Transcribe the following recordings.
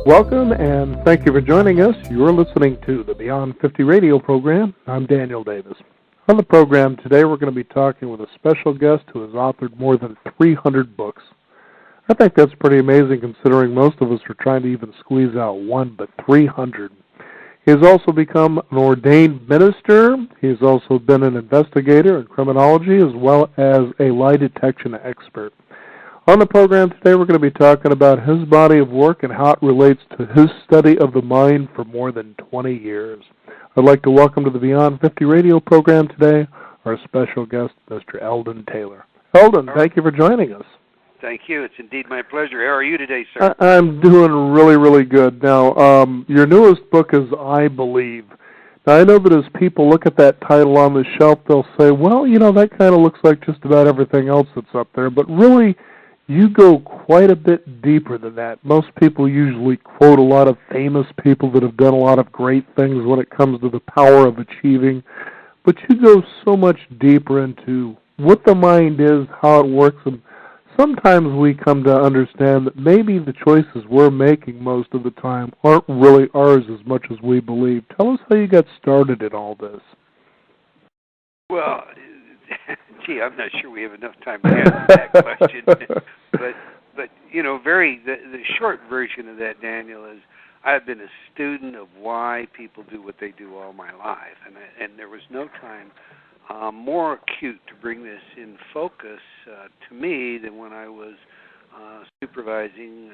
Welcome and thank you for joining us. You're listening to the Beyond 50 radio program. I'm Daniel Davis. On the program today, we're going to be talking with a special guest who has authored more than 300 books. I think that's pretty amazing considering most of us are trying to even squeeze out one, but 300. He has also become an ordained minister. He's also been an investigator in criminology as well as a lie detection expert. On the program today, we're going to be talking about his body of work and how it relates to his study of the mind for more than 20 years. I'd like to welcome to the Beyond 50 radio program today our special guest, Mr. Elden Taylor. Elden, thank you for joining us. Thank you. It's indeed my pleasure. How are you today, sir? I'm doing really, really good. Now, your newest book is I Believe. Now, I know that as people look at that title on the shelf, they'll say, well, you know, that kind of looks like just about everything else that's up there, but really, you go quite a bit deeper than that. Most people usually quote a lot of famous people that have done a lot of great things when it comes to the power of achieving, but you go so much deeper into what the mind is, how it works, and sometimes we come to understand that maybe the choices we're making most of the time aren't really ours as much as we believe. Tell us how you got started in all this. Well, gee, I'm not sure we have enough time to answer that question. But you know, the short version of that, Daniel, is I've been a student of why people do what they do all my life, and there was no time more acute to bring this in focus to me than when I was supervising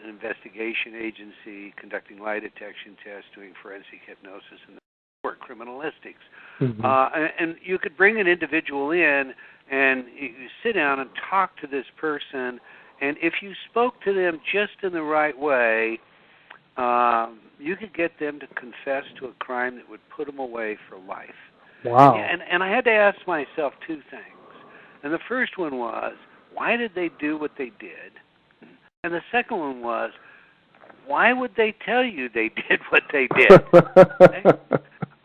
an investigation agency, conducting lie detection tests, doing forensic hypnosis, and or criminalistics. Mm-hmm. And you could bring an individual in and you sit down and talk to this person, and if you spoke to them just in the right way, you could get them to confess to a crime that would put them away for life. Wow. And I had to ask myself two things. And the first one was, why did they do what they did? And the second one was, why would they tell you they did what they did? Okay?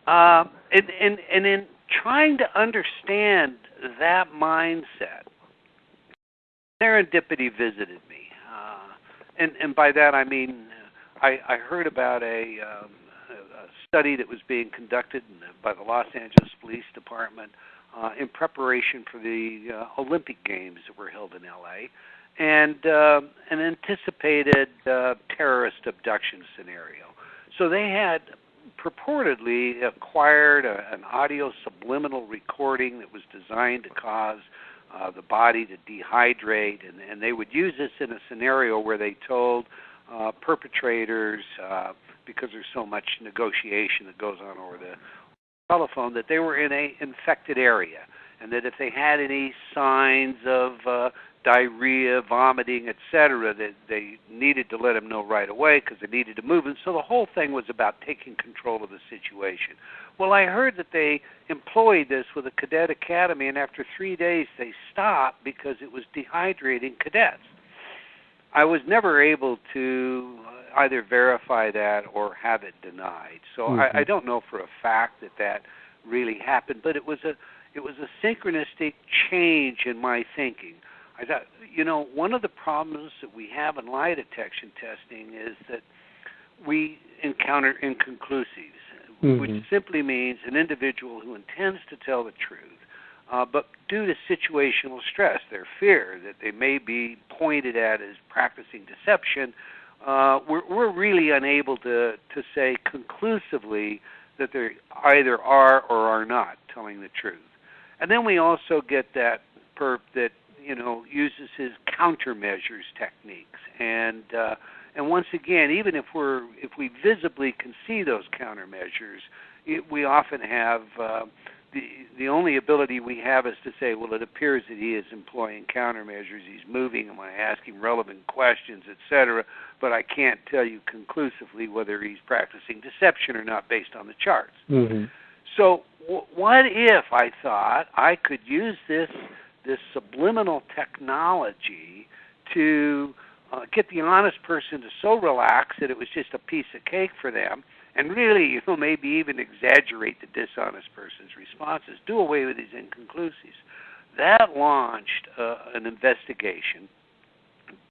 And in trying to understand that mindset, serendipity visited me. And by that I mean I heard about a study that was being conducted by the Los Angeles Police Department in preparation for the Olympic Games that were held in L.A., and an anticipated terrorist abduction scenario. So they had purportedly acquired an audio subliminal recording that was designed to cause the body to dehydrate, and they would use this in a scenario where they told perpetrators, because there's so much negotiation that goes on over the telephone, that they were in an infected area, and that if they had any signs of diarrhea, vomiting, etc., that they needed to let them know right away because they needed to move. And so the whole thing was about taking control of the situation. Well, I heard that they employed this with a cadet academy, and after 3 days they stopped because it was dehydrating cadets. I was never able to either verify that or have it denied. So I don't know for a fact that really happened, but it was a synchronistic change in my thinking. I thought, you know, one of the problems that we have in lie detection testing is that we encounter inconclusives, which simply means an individual who intends to tell the truth, but due to situational stress, their fear that they may be pointed at as practicing deception, we're really unable to say conclusively that they either are or are not telling the truth. And then we also get that perp that, you know, uses his countermeasures techniques, and once again, even if we visibly can see those countermeasures, we often have the only ability we have is to say, well, it appears that he is employing countermeasures. He's moving, and I ask him relevant questions, etc. But I can't tell you conclusively whether he's practicing deception or not based on the charts. Mm-hmm. So what if I thought I could use this subliminal technology to get the honest person to so relax that it was just a piece of cake for them, and really, you know, maybe even exaggerate the dishonest person's responses, do away with these inconclusives. That launched an investigation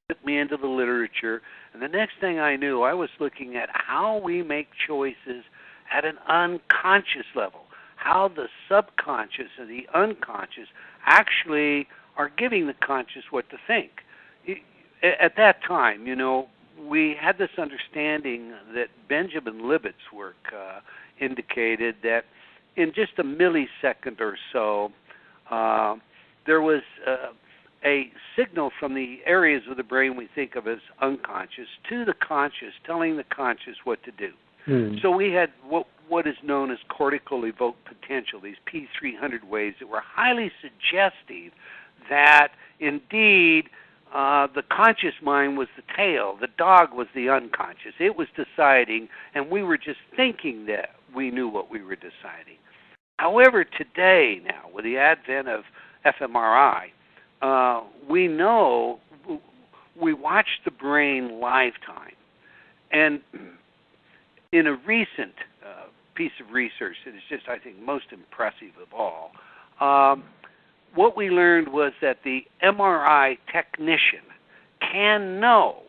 took me into the literature, and the next thing I knew, I was looking at how we make choices at an unconscious level, how the subconscious and the unconscious actually are giving the conscious what to think. At that time, we had this understanding that Benjamin Libet's work indicated that in just a millisecond or so, there was a signal from the areas of the brain we think of as unconscious to the conscious, telling the conscious what to do. So we had what is known as cortical evoked potential, these P300 waves that were highly suggestive that indeed the conscious mind was the tail, the dog was the unconscious. It was deciding, and we were just thinking that we knew what we were deciding. However, today now, with the advent of fMRI, we know we watch the brain lifetime. And in a recent piece of research that is just, I think, most impressive of all, what we learned was that the MRI technician can know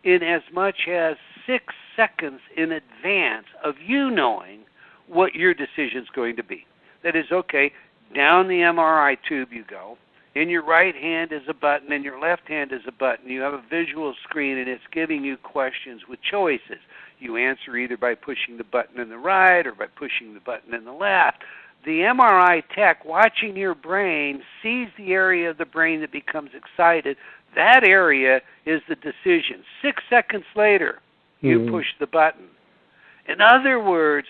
in as much as 6 seconds in advance of you knowing what your decision's going to be. That is, okay, down the MRI tube you go. In your right hand is a button, in your left hand is a button. You have a visual screen, and it's giving you questions with choices. You answer either by pushing the button in the right or by pushing the button in the left. The MRI tech watching your brain sees the area of the brain that becomes excited. That area is the decision. 6 seconds later, you push the button. In other words,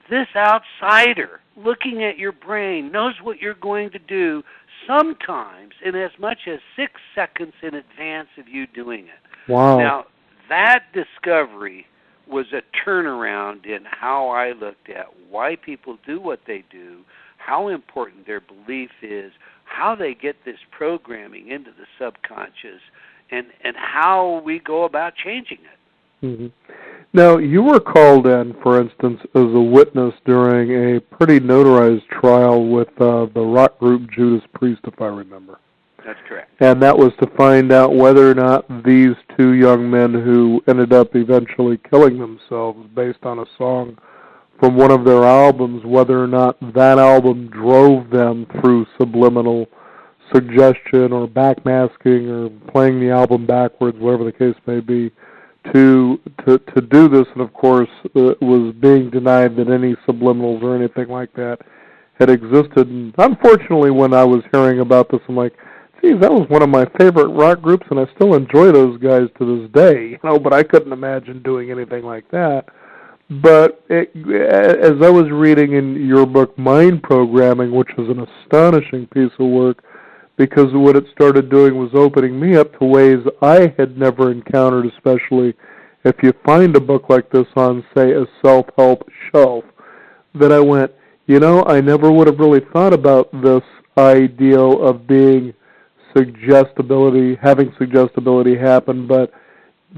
this outsider looking at your brain knows what you're going to do sometimes in as much as 6 seconds in advance of you doing it. Wow. Now, that discovery was a turnaround in how I looked at why people do what they do, how important their belief is, how they get this programming into the subconscious, and how we go about changing it. Mm-hmm. Now, you were called in, for instance, as a witness during a pretty notarized trial with the rock group Judas Priest, if I remember. That's correct. And that was to find out whether or not these two young men who ended up eventually killing themselves based on a song from one of their albums, whether or not that album drove them through subliminal suggestion or backmasking or playing the album backwards, whatever the case may be, to do this, and of course was being denied that any subliminals or anything like that had existed. And unfortunately, when I was hearing about this, I'm like, geez, that was one of my favorite rock groups, and I still enjoy those guys to this day, but I couldn't imagine doing anything like that. But as I was reading in your book, Mind Programming, which was an astonishing piece of work, because what it started doing was opening me up to ways I had never encountered, especially if you find a book like this on, say, a self-help shelf, that I went, I never would have really thought about this ideal of being having suggestibility happen, but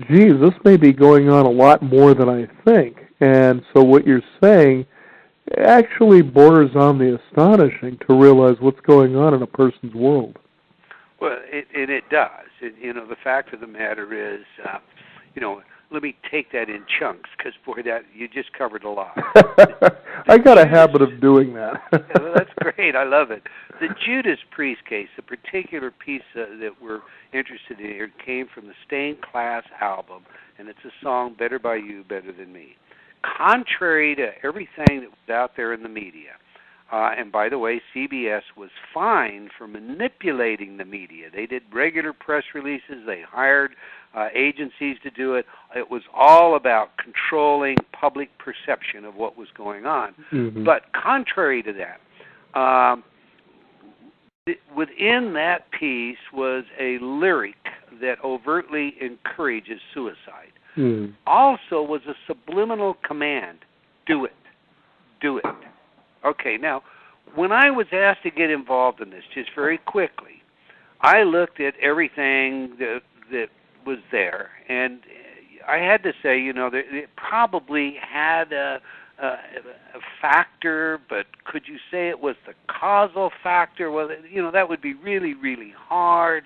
geez, this may be going on a lot more than I think. And so what you're saying actually borders on the astonishing to realize what's going on in a person's world. Well, it does. The fact of the matter is, let me take that in chunks, because, boy, that you just covered a lot. I got a habit of doing that. Well, that's great. I love it. The Judas Priest case, the particular piece that we're interested in here, came from the Stained Class album, and it's a song, Better By You, Better Than Me. Contrary to everything that was out there in the media, and by the way, CBS was fined for manipulating the media. They did regular press releases. They hired agencies to do it. It was all about controlling public perception of what was going on. Mm-hmm. But contrary to that, within that piece was a lyric that overtly encourages suicide. Mm. Also was a subliminal command, do it, do it. Okay, now, when I was asked to get involved in this, just very quickly, I looked at everything that was there, and I had to say, it probably had a factor, but could you say it was the causal factor? Well, that would be really, really hard.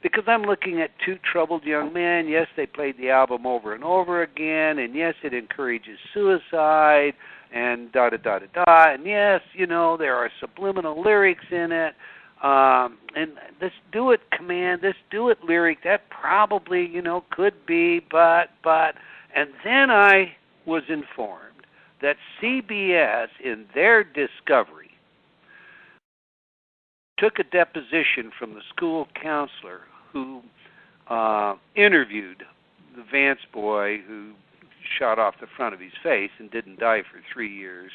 Because I'm looking at two troubled young men. Yes, they played the album over and over again, and yes, it encourages suicide, and da-da-da-da-da, and yes, there are subliminal lyrics in it, and this do it command, this do it lyric, that probably, could be, but, and then I was informed that CBS, in their discovery, took a deposition from the school counselor who interviewed the Vance boy who shot off the front of his face and didn't die for 3 years,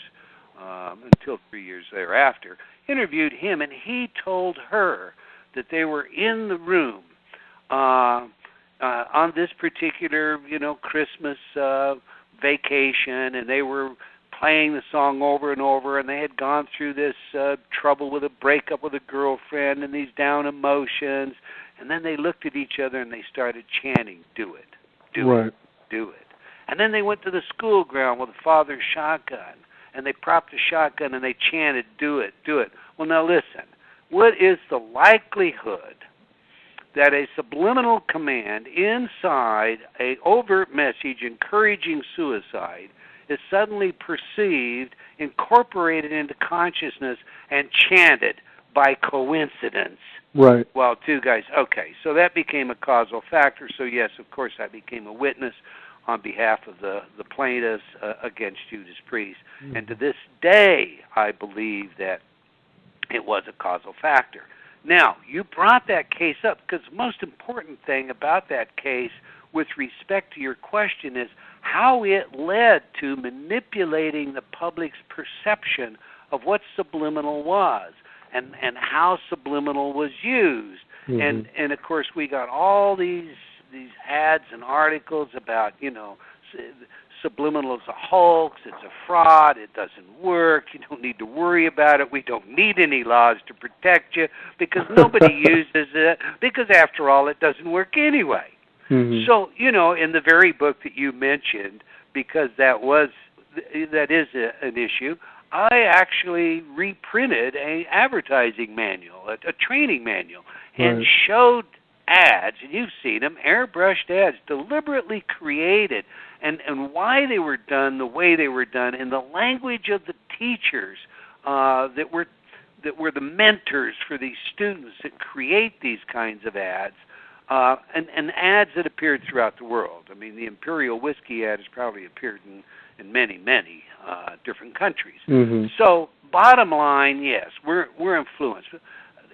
until 3 years thereafter, interviewed him, and he told her that they were in the room on this particular, Christmas vacation, and they were playing the song over and over, and they had gone through this trouble with a breakup with a girlfriend and these down emotions, and then they looked at each other and they started chanting, "Do it, do it, do it." And then they went to the school ground with a father's shotgun, and they propped a shotgun and they chanted, "Do it, do it." Well, now listen, what is the likelihood that a subliminal command inside a overt message encouraging suicide is suddenly perceived, incorporated into consciousness, and chanted by coincidence? Right. Well, two guys. Okay, so that became a causal factor. So yes, of course, I became a witness on behalf of the plaintiffs against Judas Priest. Mm-hmm. And to this day, I believe that it was a causal factor. Now, you brought that case up because the most important thing about that case with respect to your question is how it led to manipulating the public's perception of what subliminal was and how subliminal was used. Mm-hmm. And of course, we got all these ads and articles about, subliminal is a hoax, it's a fraud, it doesn't work, you don't need to worry about it, we don't need any laws to protect you because nobody uses it, because after all, it doesn't work anyway. Mm-hmm. So, in the very book that you mentioned, because that is an issue, I actually reprinted an advertising manual, a training manual, and showed ads, and you've seen them, airbrushed ads, deliberately created, and why they were done the way they were done in the language of the teachers that were the mentors for these students that create these kinds of ads, and ads that appeared throughout the world. I mean, the Imperial Whiskey ad has probably appeared in many, many different countries. Mm-hmm. So, bottom line, yes, we're influenced.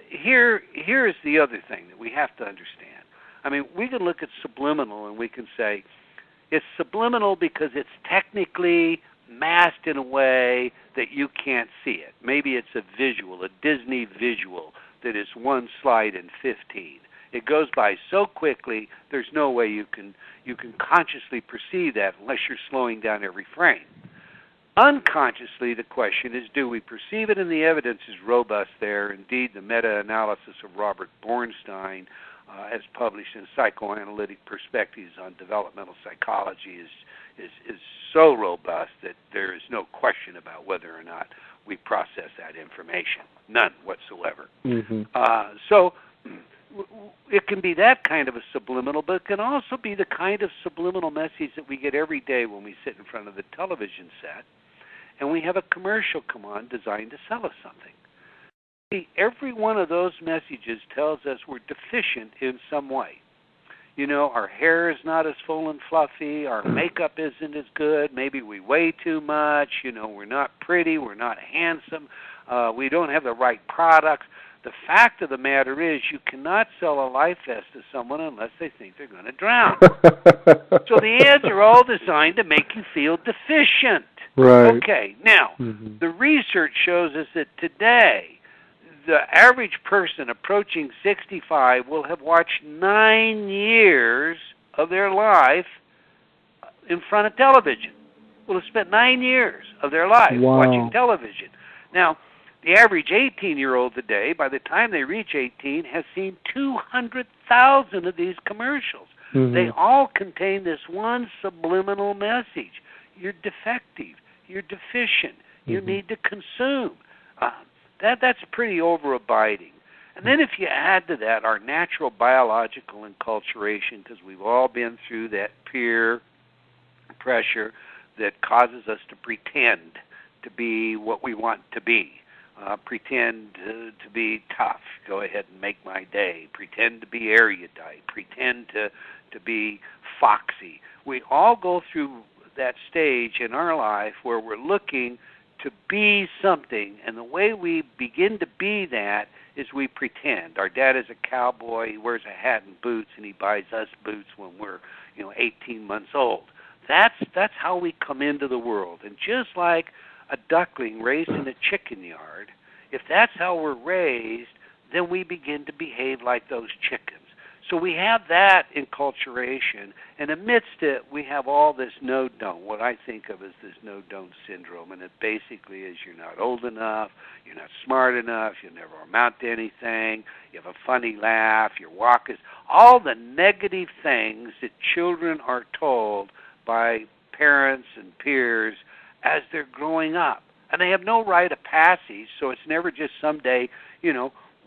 Here is the other thing that we have to understand. I mean, we can look at subliminal and we can say it's subliminal because it's technically masked in a way that you can't see it. Maybe it's a visual, a Disney visual that is 1 slide in 15. It goes by so quickly, there's no way you can consciously perceive that unless you're slowing down every frame. Unconsciously, the question is, do we perceive it? And the evidence is robust there. Indeed, the meta-analysis of Robert Bornstein, as published in Psychoanalytic Perspectives on Developmental Psychology, is so robust that there is no question about whether or not we process that information. None whatsoever. Mm-hmm. So it can be that kind of a subliminal, but it can also be the kind of subliminal message that we get every day when we sit in front of the television set and we have a commercial come on designed to sell us something. See, every one of those messages tells us we're deficient in some way. Our hair is not as full and fluffy, our makeup isn't as good, maybe we weigh too much, we're not pretty, we're not handsome, we don't have the right products. The fact of the matter is you cannot sell a life vest to someone unless they think they're going to drown. So the ads are all designed to make you feel deficient. Right. Okay, now, the research shows us that today, the average person approaching 65 will have watched 9 years of their life in front of television. Will have spent 9 years of their life watching television. Now, the average 18-year-old today, by the time they reach 18, has seen 200,000 of these commercials. Mm-hmm. They all contain this one subliminal message. You're defective. You're deficient. You need to consume. That's pretty overabiding. And then if you add to that our natural biological enculturation, because we've all been through that peer pressure that causes us to pretend to be what we want to be. Pretend to be tough. Go ahead and make my day. Pretend to be erudite. Pretend to be foxy. We all go through that stage in our life where we're looking to be something, and the way we begin to be that is we pretend. Our dad is a cowboy. He wears a hat and boots, and he buys us boots when we're 18 months old. That's how we come into the world. And just like a duckling raised in a chicken yard, if that's how we're raised, then we begin to behave like those chickens. So we have that enculturation, and amidst it, we have all this no-don't, what I think of as this no-don't syndrome, and it basically is you're not old enough, you're not smart enough, you'll never amount to anything, you have a funny laugh, your walk is, all the negative things that children are told by parents and peers as they're growing up. And they have no rite of passage, so it's never just someday,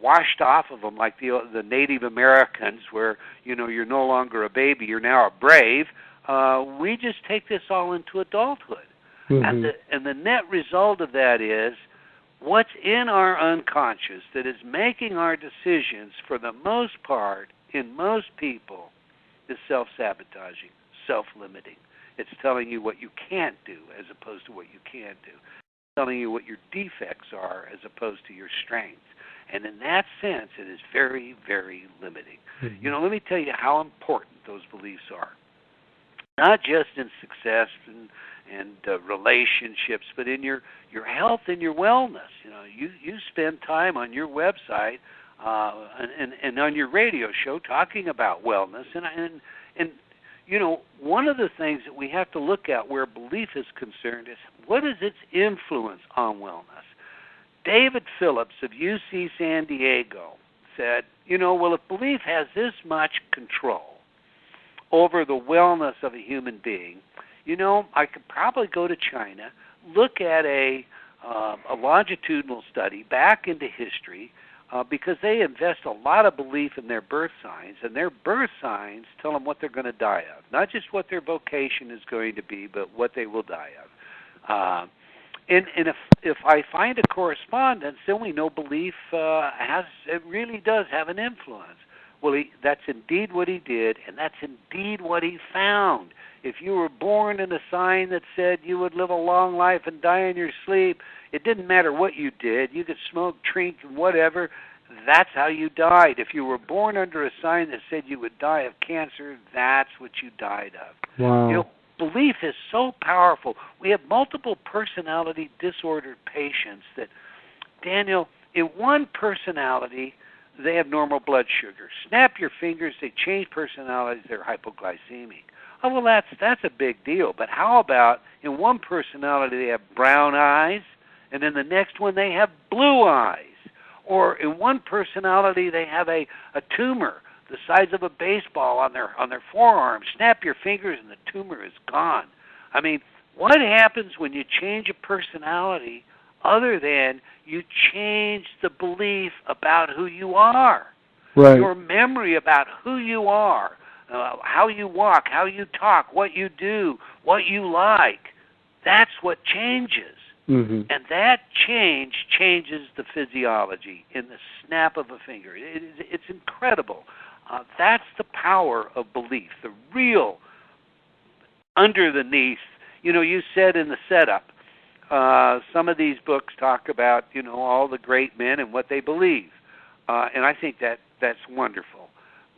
washed off of them like the Native Americans where, you're no longer a baby, you're now a brave. We just take this all into adulthood. Mm-hmm. And the net result of that is what's in our unconscious that is making our decisions for the most part, in most people, is self-sabotaging, self-limiting. It's telling you what you can't do as opposed to what you can do. It's telling you what your defects are as opposed to your strengths. And in that sense, it is very, very limiting. Mm-hmm. Let me tell you how important those beliefs are. Not just in success and relationships, but in your health and your wellness. You spend time on your website and on your radio show talking about wellness. And one of the things that we have to look at where belief is concerned is what is its influence on wellness? David Phillips of UC San Diego said, well, if belief has this much control over the wellness of a human being, I could probably go to China, look at a longitudinal study back into history, because they invest a lot of belief in their birth signs, and their birth signs tell them what they're going to die of. Not just what their vocation is going to be, but what they will die of. And if I find a correspondence, then we know belief it really does have an influence. Well, that's indeed what he did, and that's indeed what he found. If you were born in a sign that said you would live a long life and die in your sleep, it didn't matter what you did. You could smoke, drink, and whatever. That's how you died. If you were born under a sign that said you would die of cancer, that's what you died of. Wow. Belief is so powerful. We have multiple personality disordered patients that, Daniel, in one personality, they have normal blood sugar. Snap your fingers, they change personalities, they're hypoglycemic. Oh, well, that's a big deal. But how about in one personality they have brown eyes, and in the next one they have blue eyes? Or in one personality they have a tumor the size of a baseball on their forearm. Snap your fingers and the tumor is gone. I mean, what happens when you change a personality other than you change the belief about who you are? Right. Your memory about who you are, how you walk, how you talk, what you do, what you like. That's what changes. Mm-hmm. And that change changes the physiology in the snap of a finger. It's incredible. That's the power of belief, the real underneath. You said in the setup, some of these books talk about, all the great men and what they believe. And I think that's wonderful.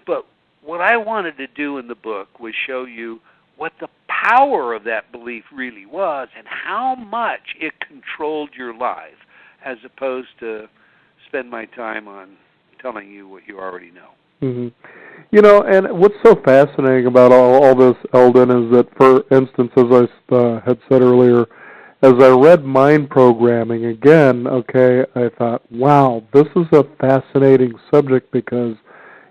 But what I wanted to do in the book was show you what the power of that belief really was and how much it controlled your life, as opposed to spend my time on telling you what you already know. Mm-hmm. And what's so fascinating about all this, Eldon, is that, for instance, as I had said earlier, as I read mind programming again, I thought, wow, this is a fascinating subject, because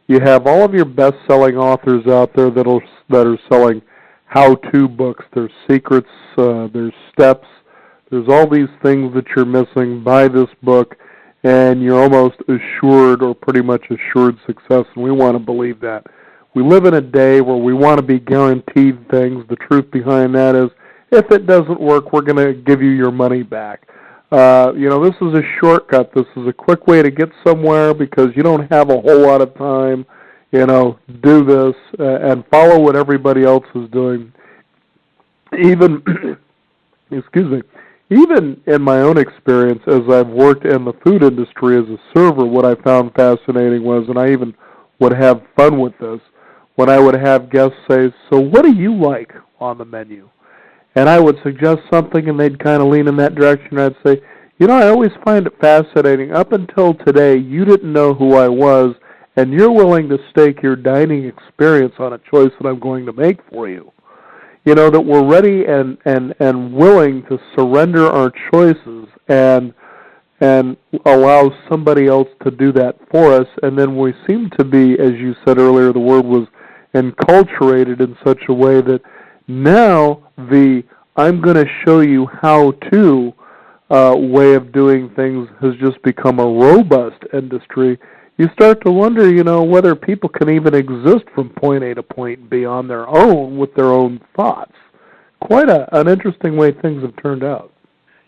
you have all of your best-selling authors out there that are selling how-to books. There's secrets, there's steps, there's all these things that you're missing. Buy this book. and you're almost assured or pretty much assured success, and we want to believe that. We live in a day where we want to be guaranteed things. The truth behind that is, if it doesn't work, we're going to give you your money back. This is a shortcut. This is a quick way to get somewhere because you don't have a whole lot of time. Do this and follow what everybody else is doing. Even, even in my own experience, as I've worked in the food industry as a server, what I found fascinating was, and I even would have fun with this, when I would have guests say, "So what do you like on the menu?" And I would suggest something, and they'd kind of lean in that direction. I'd say, I always find it fascinating. Up until today, you didn't know who I was, and you're willing to stake your dining experience on a choice that I'm going to make for you. That we're ready and willing to surrender our choices and allow somebody else to do that for us. And then we seem to be, as you said earlier, the word was enculturated in such a way that now the I'm going to show you how to way of doing things has just become a robust industry. You start to wonder, whether people can even exist from point A to point B on their own with their own thoughts. Quite an interesting way things have turned out.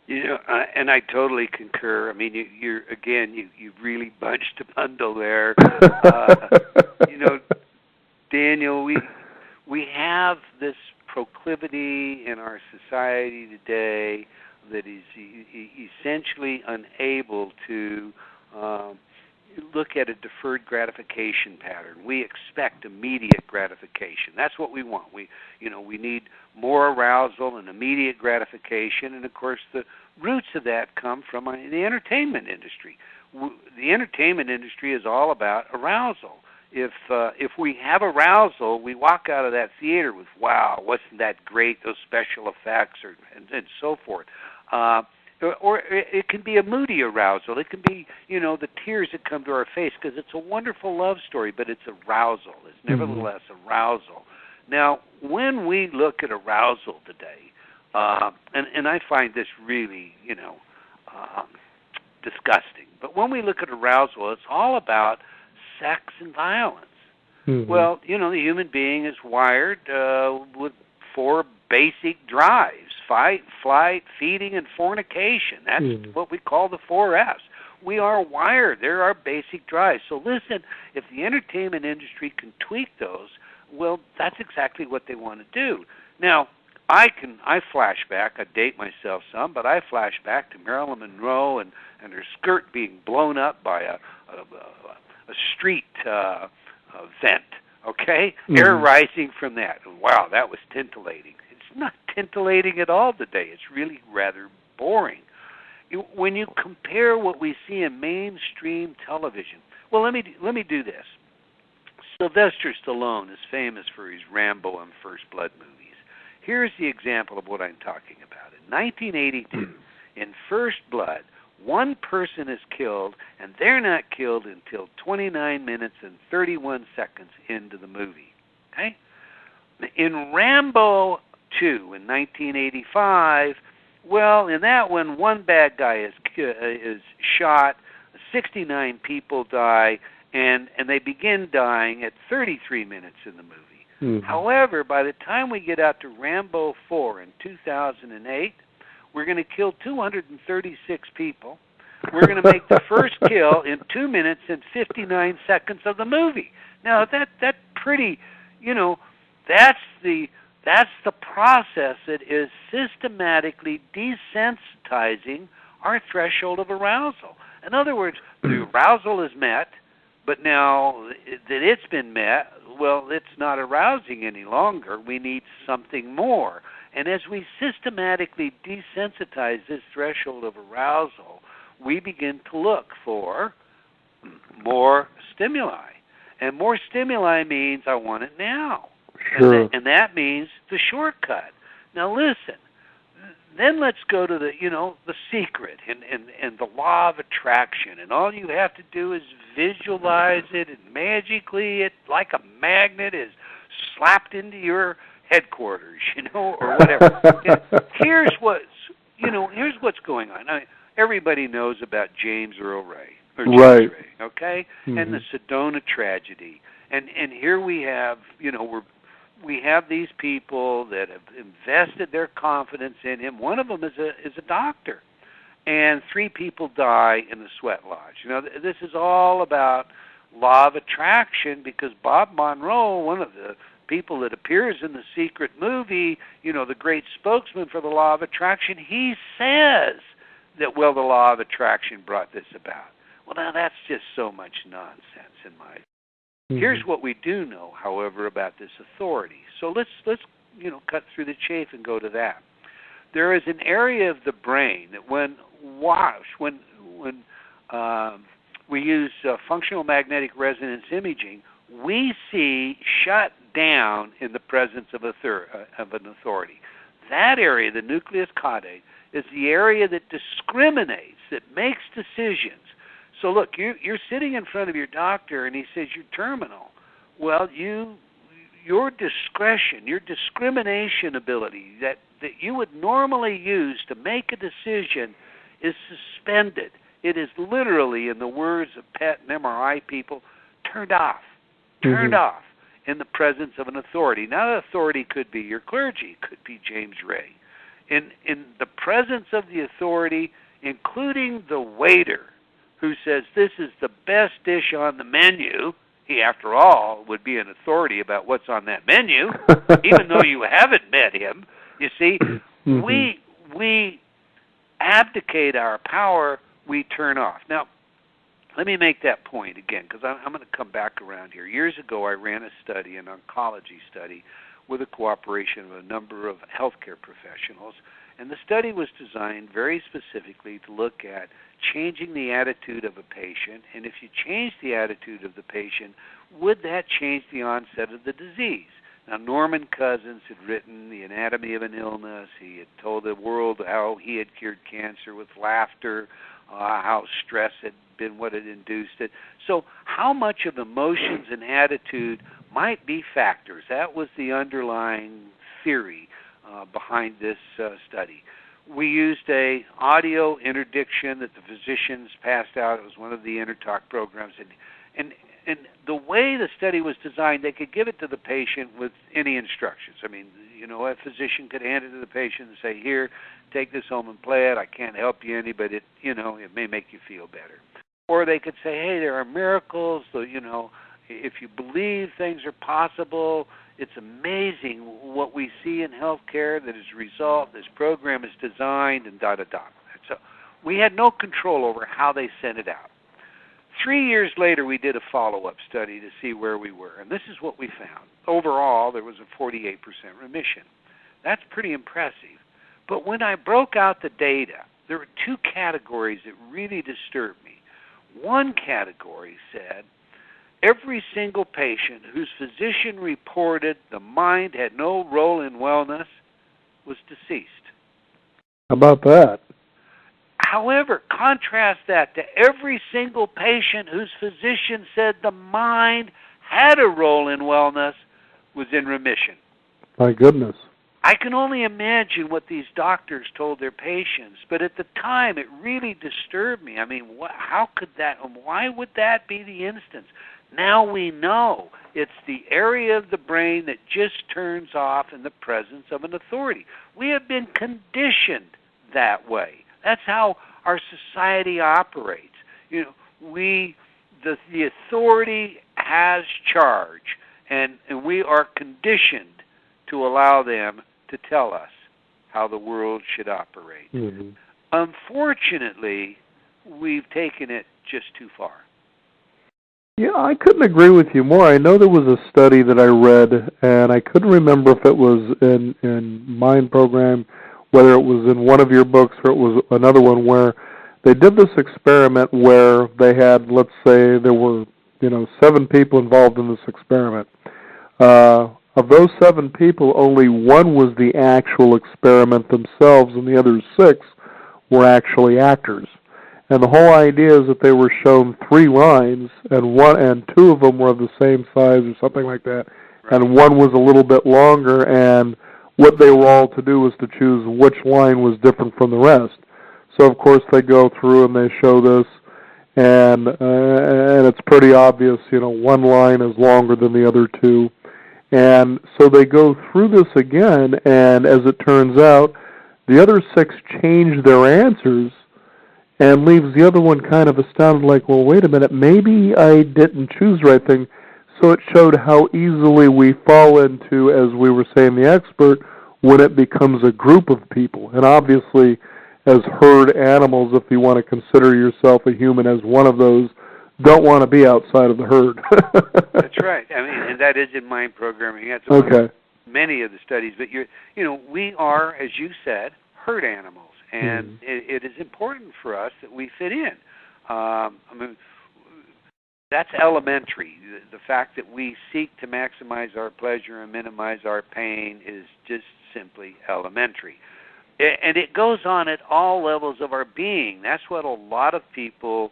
And I totally concur. I mean, you've really bunched a bundle there. Daniel, we have this proclivity in our society today that is essentially unable to look at a deferred gratification pattern. We expect immediate gratification. That's what we want. We need more arousal and immediate gratification, and of course the roots of that come from the entertainment industry. The entertainment industry is all about arousal. If we have arousal, we walk out of that theater with, wow, wasn't that great, those special effects, and so forth. Or it can be a moody arousal. It can be, the tears that come to our face because it's a wonderful love story, but it's arousal. It's nevertheless arousal. Now, when we look at arousal today, and I find this really, disgusting, but when we look at arousal, it's all about sex and violence. Mm-hmm. Well, the human being is wired with 4 basic drives: fight, flight, feeding, and fornication. That's what we call the 4 F's. We are wired. They're our basic drives. So listen, if the entertainment industry can tweak those, well, that's exactly what they want to do. Now, I flash back, I date myself some, but I flash back to Marilyn Monroe and her skirt being blown up by a street vent, okay? Mm-hmm. Air rising from that. Wow, that was titillating. It's not titillating at all today. It's really rather boring. When you compare what we see in mainstream television, well, let me do this. Sylvester Stallone is famous for his Rambo and First Blood movies. Here's the example of what I'm talking about. In 1982, in First Blood, 1 person is killed, and they're not killed until 29 minutes and 31 seconds into the movie. Okay? In Rambo 2 in 1985, well, in that one, 1 bad guy is shot, 69 people die, and they begin dying at 33 minutes in the movie. Mm-hmm. However, by the time we get out to Rambo 4 in 2008, we're going to kill 236 people. We're going to make the first kill in 2 minutes and 59 seconds of the movie. Now, that pretty, that's the process that is systematically desensitizing our threshold of arousal. In other words, the arousal is met, but now that it's been met, well, it's not arousing any longer. We need something more. And as we systematically desensitize this threshold of arousal, we begin to look for more stimuli. And more stimuli means I want it now. Sure. And that means the shortcut. Now listen, then let's go to the secret and the law of attraction. And all you have to do is visualize it, and magically it, like a magnet, is slapped into your headquarters, or whatever. Here's what's going on. everybody knows about James Earl Ray, or Right. James Ray, okay? And the Sedona tragedy. And here we have, we have these people that have invested their confidence in him. One of them is a doctor. And 3 people die in the sweat lodge. This is all about law of attraction, because Bob Monroe, one of the people that appears in the Secret movie, the great spokesman for the law of attraction, he says that, the law of attraction brought this about. Well, now that's just so much nonsense in my opinion. Here's what we do know, however, about this authority. So let's cut through the chafe and go to that. There is an area of the brain that when we use functional magnetic resonance imaging, we see shut down in the presence of an authority. That area, the nucleus caudate, is the area that discriminates, that makes decisions. So look, you're sitting in front of your doctor, and he says you're terminal. Well, your discretion, your discrimination ability that you would normally use to make a decision is suspended. It is literally, in the words of PET and MRI people, turned off. Turned off in the presence of an authority. Now, that authority could be your clergy, could be James Ray. In the presence of the authority, including the waiter, who says this is the best dish on the menu. He, after all, would be an authority about what's on that menu, even though you haven't met him. You see, we abdicate our power, we turn off. Now, let me make that point again, because I'm going to come back around here. Years ago, I ran a study, an oncology study, with a cooperation of a number of healthcare professionals, and the study was designed very specifically to look at changing the attitude of a patient, and if you change the attitude of the patient, would that change the onset of the disease? Now, Norman Cousins had written The Anatomy of an Illness. He had told the world how he had cured cancer with laughter, how stress had been what had induced it. So how much of emotions and attitude might be factors? That was the underlying theory behind this study. We used a audio interdiction that the physicians passed out. It was one of the InterTalk programs. And the way the study was designed, they could give it to the patient with any instructions. I mean, a physician could hand it to the patient and say, here, take this home and play it. I can't help you any, but it may make you feel better. Or they could say, hey, there are miracles. So, if you believe things are possible, it's amazing what we see in healthcare that is a result. This program is designed and da-da-da. So we had no control over how they sent it out. 3 years later, we did a follow-up study to see where we were, and this is what we found. Overall, there was a 48% remission. That's pretty impressive. But when I broke out the data, there were 2 categories that really disturbed me. One category said, every single patient whose physician reported the mind had no role in wellness was deceased. How about that? However, contrast that to every single patient whose physician said the mind had a role in wellness was in remission. My goodness. I can only imagine what these doctors told their patients, but at the time it really disturbed me. I mean, how could that, why would that be the instance? Now we know it's the area of the brain that just turns off in the presence of an authority. We have been conditioned that way. That's how our society operates. The authority has charge, and we are conditioned to allow them to tell us how the world should operate. Mm-hmm. Unfortunately, we've taken it just too far. Yeah, I couldn't agree with you more. I know there was a study that I read, and I couldn't remember if it was in Mind Program, whether it was in one of your books or it was another one, where they did this experiment where they had, let's say, there were 7 people involved in this experiment. Of those 7 people, only 1 was the actual experiment themselves, and the other 6 were actually actors. And the whole idea is that they were shown 3 lines, and 2 of them were of the same size or something like that, right. And 1 was a little bit longer, and what they were all to do was to choose which line was different from the rest. So of course they go through and they show this, and it's pretty obvious. One line is longer than the other two, and so they go through this again. And as it turns out, the other 6 change their answers, and leaves the other one kind of astounded, like, well, wait a minute, maybe I didn't choose the right thing. So it showed how easily we fall into, as we were saying, the expert, when it becomes a group of people. And obviously, as herd animals, if you want to consider yourself a human as one of those, don't want to be outside of the herd. That's right. I mean, and that is in mind programming. That's okay. Many of the studies, but we are, as you said, herd animals, and it is important for us that we fit in. I mean, that's elementary. The fact that we seek to maximize our pleasure and minimize our pain is just simply elementary. And it goes on at all levels of our being. That's what a lot of people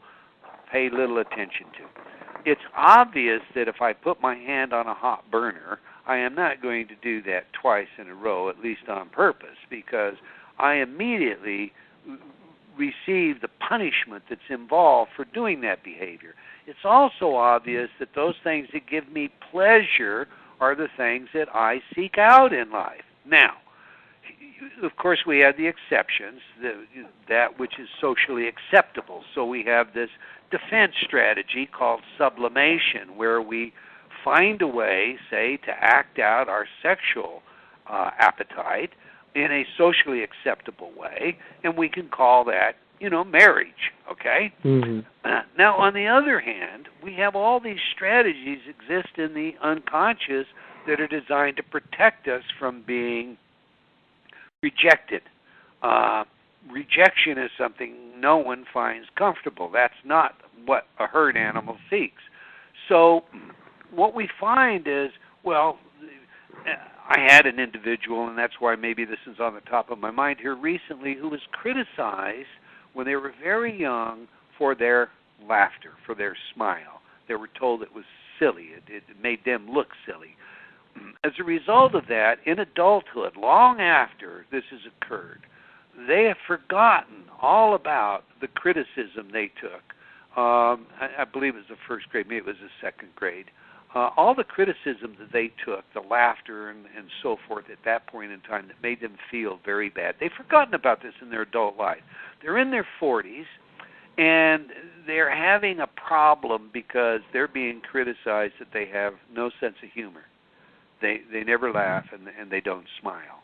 pay little attention to. It's obvious that if I put my hand on a hot burner, I am not going to do that twice in a row, at least on purpose, because I immediately receive the punishment that's involved for doing that behavior. It's also obvious that those things that give me pleasure are the things that I seek out in life. Now, of course, we have the exceptions, that which is socially acceptable. So we have this defense strategy called sublimation, where we find a way, say, to act out our sexual appetite in a socially acceptable way, and we can call that, marriage, okay? Mm-hmm. Now, on the other hand, we have all these strategies exist in the unconscious that are designed to protect us from being rejected. Rejection is something no one finds comfortable. That's not what a herd animal seeks. So what we find is, well, I had an individual, and that's why maybe this is on the top of my mind here recently, who was criticized when they were very young for their laughter, for their smile. They were told it was silly. It made them look silly. As a result of that, in adulthood, long after this has occurred, they have forgotten all about the criticism they took. I believe it was the first grade, maybe it was the second grade. All the criticism that they took, the laughter and so forth at that point in time that made them feel very bad. They've forgotten about this in their adult life. They're in their 40s, and they're having a problem because they're being criticized that they have no sense of humor. They never laugh, and they don't smile.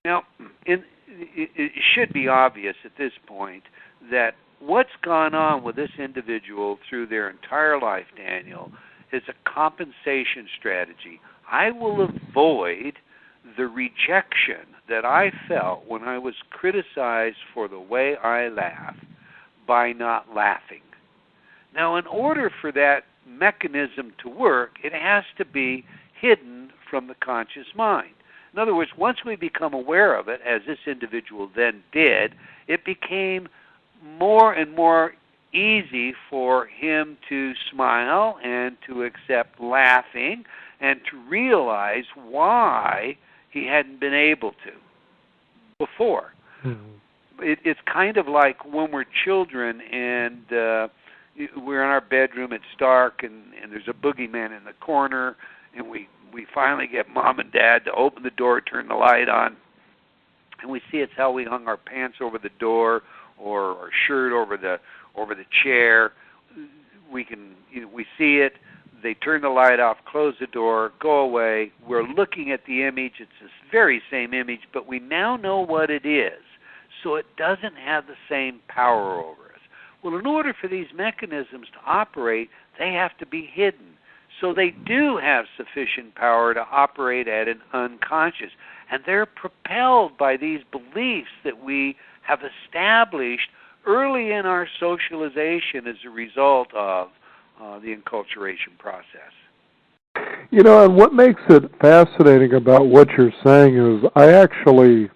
Now, it should be obvious at this point that what's gone on with this individual through their entire life, Daniel, is a compensation strategy. I will avoid the rejection that I felt when I was criticized for the way I laugh by not laughing. Now, in order for that mechanism to work, it has to be hidden from the conscious mind. In other words, once we become aware of it, as this individual then did, it became more and more easy for him to smile and to accept laughing and to realize why he hadn't been able to before. Mm-hmm. It's kind of like when we're children and we're in our bedroom, it's dark, and there's a boogeyman in the corner, and we finally get mom and dad to open the door, turn the light on, and we see it's how we hung our pants over the door or our shirt over the chair. We see it. They turn the light off, close the door, go away. We're looking at the image. It's this very same image, but we now know what it is, so it doesn't have the same power over us. Well, in order for these mechanisms to operate, they have to be hidden. So they do have sufficient power to operate at an unconscious, and they're propelled by these beliefs that we have established early in our socialization as a result of the enculturation process. And what makes it fascinating about what you're saying is I actually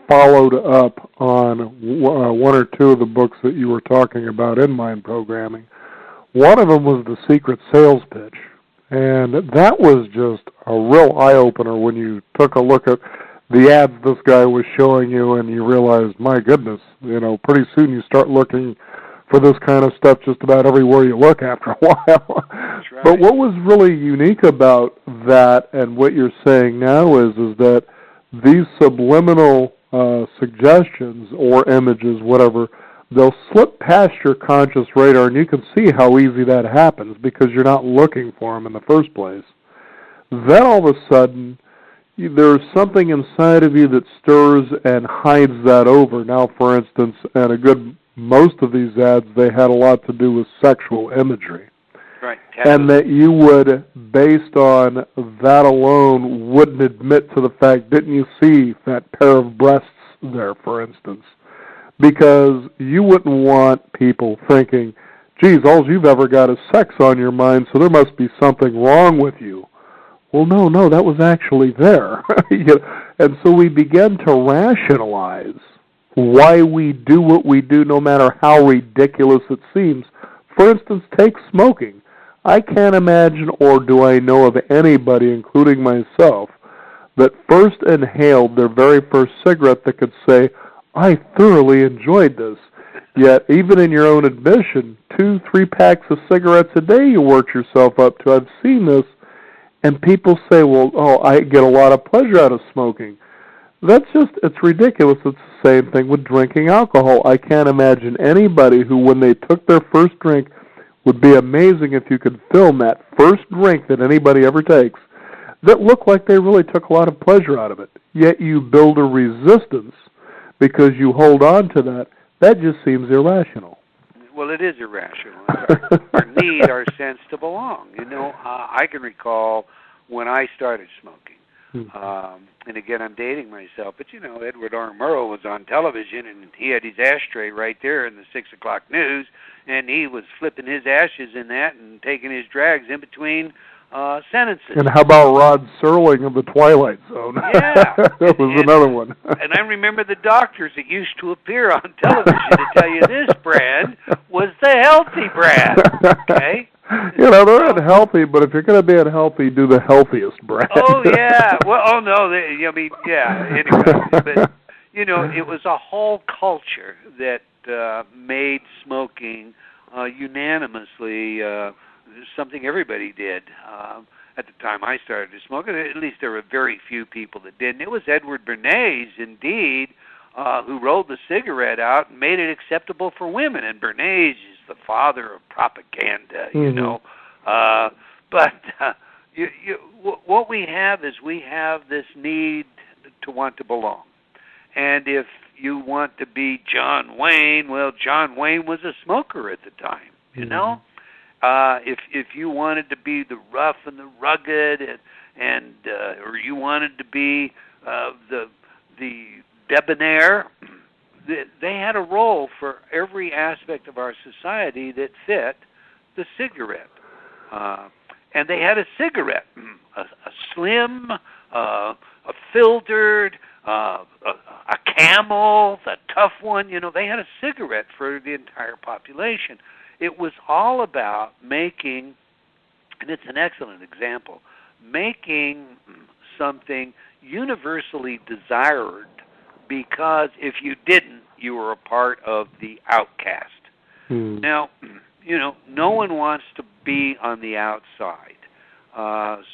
followed up on one or two of the books that you were talking about in mind programming. One of them was The Secret Sales Pitch, and that was just a real eye-opener when you took a look at the ads this guy was showing you, and you realize, my goodness, pretty soon you start looking for this kind of stuff just about everywhere you look after a while. That's right. But what was really unique about that and what you're saying now is that these subliminal suggestions or images, whatever, they'll slip past your conscious radar, and you can see how easy that happens because you're not looking for them in the first place. Then all of a sudden, there's something inside of you that stirs and hides that over. Now, for instance, and most of these ads, they had a lot to do with sexual imagery. Right. And that you would, based on that alone, wouldn't admit to the fact, didn't you see that pair of breasts there, for instance? Because you wouldn't want people thinking, geez, all you've ever got is sex on your mind, so there must be something wrong with you. Well, no, that was actually there. And so we begin to rationalize why we do what we do, no matter how ridiculous it seems. For instance, take smoking. I can't imagine, or do I know of anybody, including myself, that first inhaled their very first cigarette that could say, I thoroughly enjoyed this. Yet, even in your own admission, 2-3 packs of cigarettes a day you work yourself up to. I've seen this, and people say, I get a lot of pleasure out of smoking. It's ridiculous. It's the same thing with drinking alcohol. I can't imagine anybody who, when they took their first drink, would be amazing if you could film that first drink that anybody ever takes that looked like they really took a lot of pleasure out of it. Yet you build a resistance because you hold on to that. That just seems irrational. Well, it is irrational. Our need, our sense to belong. I can recall when I started smoking. And again, I'm dating myself, but Edward R. Murrow was on television, and he had his ashtray right there in the 6 o'clock news, and he was flipping his ashes in that and taking his drags in between sentences. And how about Rod Serling of the Twilight Zone? Yeah. That was another one. And I remember the doctors that used to appear on television to tell you this brand was the healthy brand, okay? They're unhealthy, but if you're going to be unhealthy, do the healthiest brand. Oh, yeah. Well, anyway. But, it was a whole culture that made smoking unanimously something everybody did. At the time I started to smoke, at least there were very few people that didn't. It was Edward Bernays, indeed, who rolled the cigarette out and made it acceptable for women. And Bernays is the father of propaganda, But what we have is we have this need to want to belong. And if you want to be John Wayne, well, John Wayne was a smoker at the time, If you wanted to be the rough and the rugged, or you wanted to be the debonair, they had a role for every aspect of our society that fit the cigarette. And they had a cigarette, a slim, a filtered, a Camel, the tough one. They had a cigarette for the entire population. It was all about making, and it's an excellent example, making something universally desired, because if you didn't, you were a part of the outcast. Now, no one wants to be on the outside.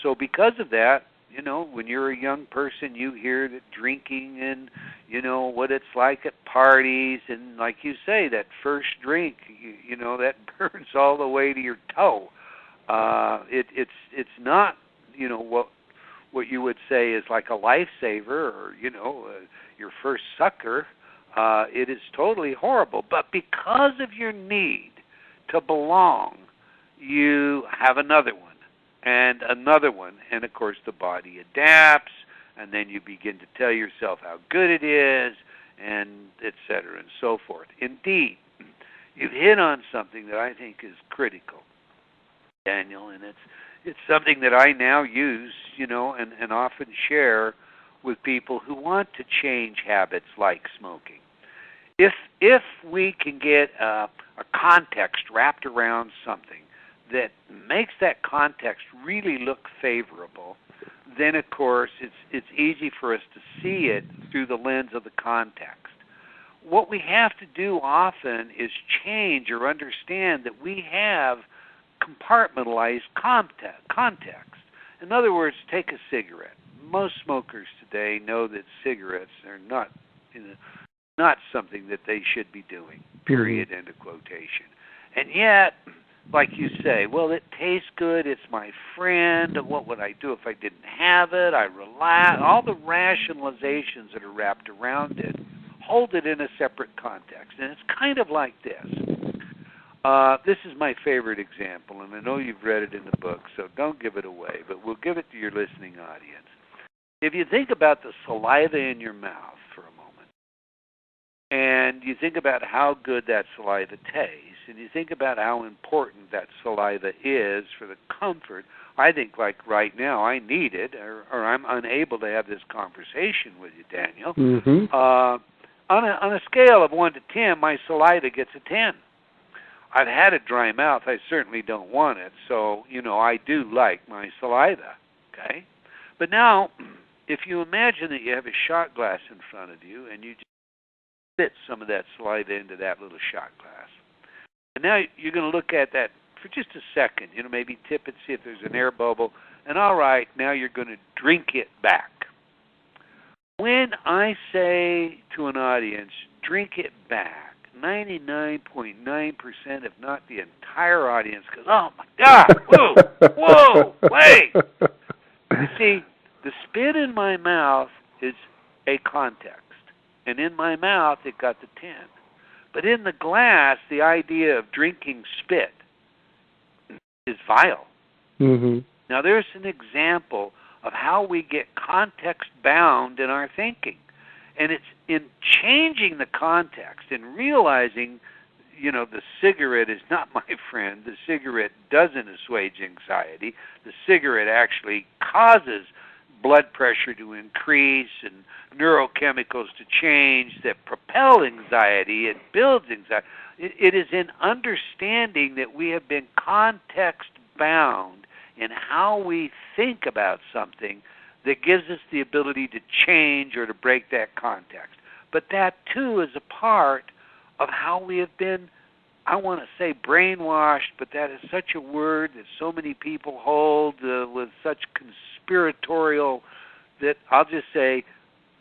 So because of that, when you're a young person, you hear that drinking and, what it's like at parties, and like you say, that first drink, that burns all the way to your toe. It's not, what you would say is like a lifesaver, or, your first sucker. It is totally horrible. But because of your need to belong, you have another one. And another one, and of course the body adapts, and then you begin to tell yourself how good it is, and et cetera, and so forth. Indeed, you've hit on something that I think is critical, Daniel, and it's something that I now use, and often share with people who want to change habits like smoking. If we can get a context wrapped around something that makes that context really look favorable, then of course it's easy for us to see it through the lens of the context. What we have to do often is change or understand that we have compartmentalized context. In other words, take a cigarette. Most smokers today know that cigarettes are not something that they should be doing, period, end of quotation. And yet, like you say, well, it tastes good, it's my friend, what would I do if I didn't have it? I relax. All the rationalizations that are wrapped around it hold it in a separate context. And it's kind of like this. This is my favorite example, and I know you've read it in the book, so don't give it away, but we'll give it to your listening audience. If you think about the saliva in your mouth for a moment, and you think about how good that saliva tastes, and you think about how important that saliva is for the comfort, I think like right now I need it, or I'm unable to have this conversation with you, Daniel. On a scale of 1 to 10, my saliva gets a 10. I've had a dry mouth. I certainly don't want it. So, I do like my saliva, okay? But now, if you imagine that you have a shot glass in front of you and you just spit some of that saliva into that little shot glass. And now you're going to look at that for just a second, maybe tip it, see if there's an air bubble. And all right, now you're going to drink it back. When I say to an audience, drink it back, 99.9%, if not the entire audience, goes, oh my God, whoa, wait. You see, the spit in my mouth is a context. And in my mouth, it got the 10. But in the glass, the idea of drinking spit is vile. Now, there's an example of how we get context-bound in our thinking. And it's in changing the context and realizing, the cigarette is not my friend. The cigarette doesn't assuage anxiety. The cigarette actually causes blood pressure to increase and neurochemicals to change that propel anxiety. It builds anxiety. It is in understanding that we have been context-bound in how we think about something that gives us the ability to change or to break that context. But that, too, is a part of how we have been, I want to say brainwashed, but that is such a word that so many people hold with such conspiratorial that I'll just say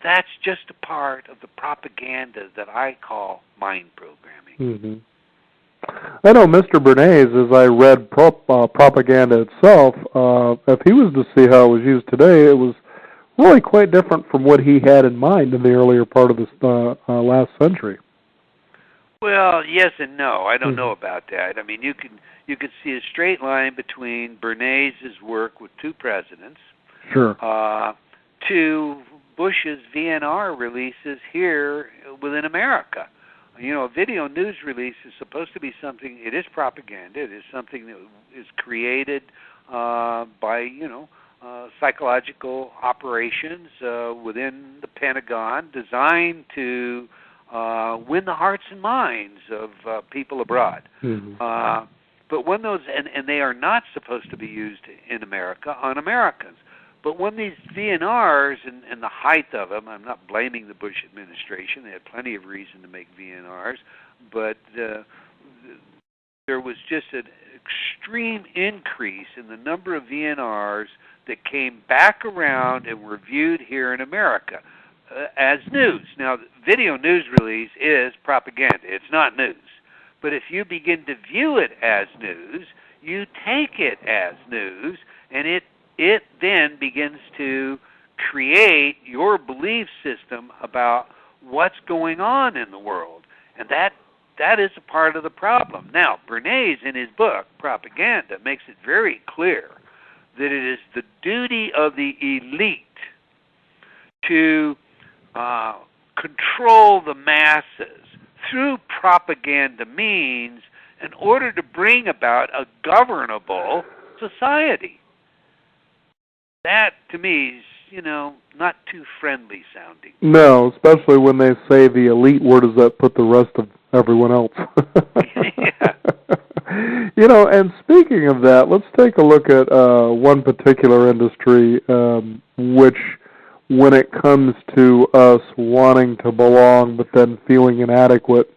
that's just a part of the propaganda that I call mind programming. I know Mr. Bernays, as I read propaganda itself, if he was to see how it was used today, it was really quite different from what he had in mind in the earlier part of this last century. Well, yes and no. I don't know about that. I mean, you could see a straight line between Bernays' work with two presidents to Bush's VNR releases here within America. A video news release is supposed to be something, it is propaganda, it is something that is created by, psychological operations within the Pentagon designed to win the hearts and minds of people abroad. But when those, and they are not supposed to be used in America on Americans. But when these VNRs and the height of them, I'm not blaming the Bush administration. They had plenty of reason to make VNRs. But there was just an extreme increase in the number of VNRs that came back around and were viewed here in America as news. Now, video news release is propaganda. It's not news. But if you begin to view it as news, you take it as news, and it then begins to create your belief system about what's going on in the world. And that is a part of the problem. Now, Bernays, in his book, Propaganda, makes it very clear that it is the duty of the elite to control the masses through propaganda means in order to bring about a governable society. That, to me, is, not too friendly sounding. No, especially when they say the elite. Where does that put the rest of everyone else? Yeah. And speaking of that, let's take a look at one particular industry, which, when it comes to us wanting to belong but then feeling inadequate,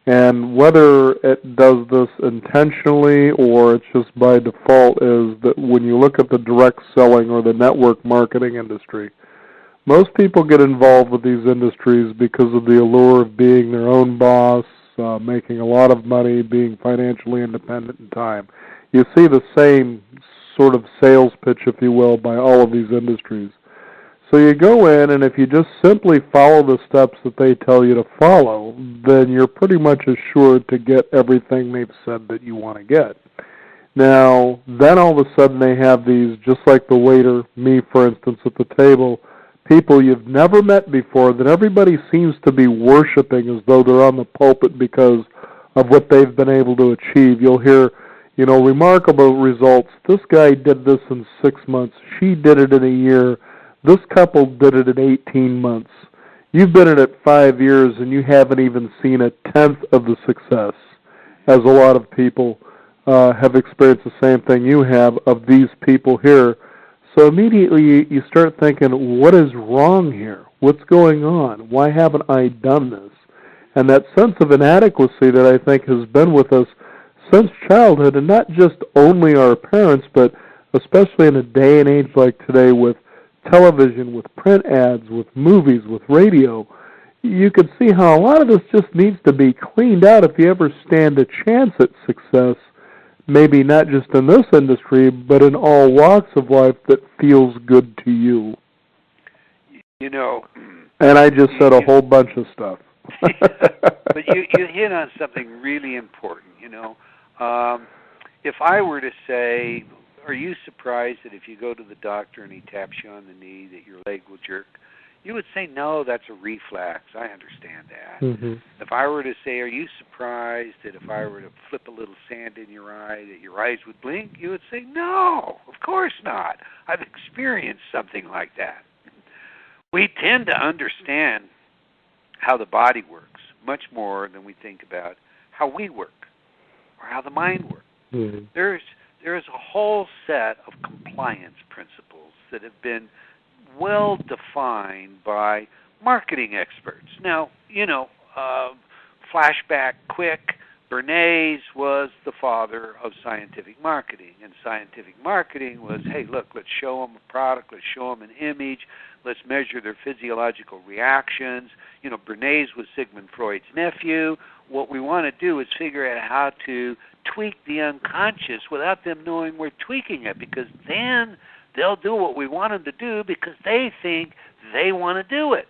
and whether it does this intentionally or it's just by default, is that when you look at the direct selling or the network marketing industry, most people get involved with these industries because of the allure of being their own boss, making a lot of money, being financially independent in time. You see the same sort of sales pitch, if you will, by all of these industries. So you go in, and if you just simply follow the steps that they tell you to follow, then you're pretty much assured to get everything they've said that you want to get. Now, then all of a sudden they have these, just like the waiter, me for instance, at the table, people you've never met before that everybody seems to be worshiping as though they're on the pulpit because of what they've been able to achieve. You'll hear, remarkable results. This guy did this in 6 months. She did it in a year. This couple did it in 18 months. You've been in it 5 years and you haven't even seen a tenth of the success, as a lot of people have experienced the same thing you have of these people here. So immediately you start thinking, what is wrong here? What's going on? Why haven't I done this? And that sense of inadequacy that I think has been with us since childhood, and not just only our parents, but especially in a day and age like today with television, with print ads, with movies, with radio, you can see how a lot of this just needs to be cleaned out if you ever stand a chance at success. Maybe not just in this industry, but in all walks of life that feels good to you. And I just said a whole bunch of stuff. But you hit on something really important, If I were to say, are you surprised that if you go to the doctor and he taps you on the knee that your leg will jerk? You would say, no, that's a reflex. I understand that. Mm-hmm. If I were to say, are you surprised that if I were to flip a little sand in your eye that your eyes would blink? You would say, no, of course not. I've experienced something like that. We tend to understand how the body works much more than we think about how we work or how the mind works. Mm-hmm. There's a whole set of compliance principles that have been well defined by marketing experts. Now, flashback quick, Bernays was the father of scientific marketing, and scientific marketing was, hey, look, let's show them a product, let's show them an image, let's measure their physiological reactions. Bernays was Sigmund Freud's nephew. What we want to do is figure out how to tweak the unconscious without them knowing we're tweaking it, because then they'll do what we want them to do because they think they want to do it.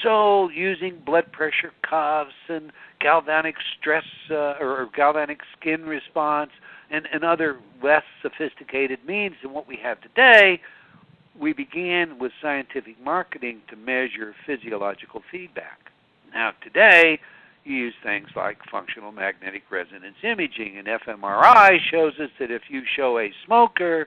So using blood pressure cuffs and galvanic stress or galvanic skin response and other less sophisticated means than what we have today, we began with scientific marketing to measure physiological feedback. Now today, you use things like functional magnetic resonance imaging, and fMRI shows us that if you show a smoker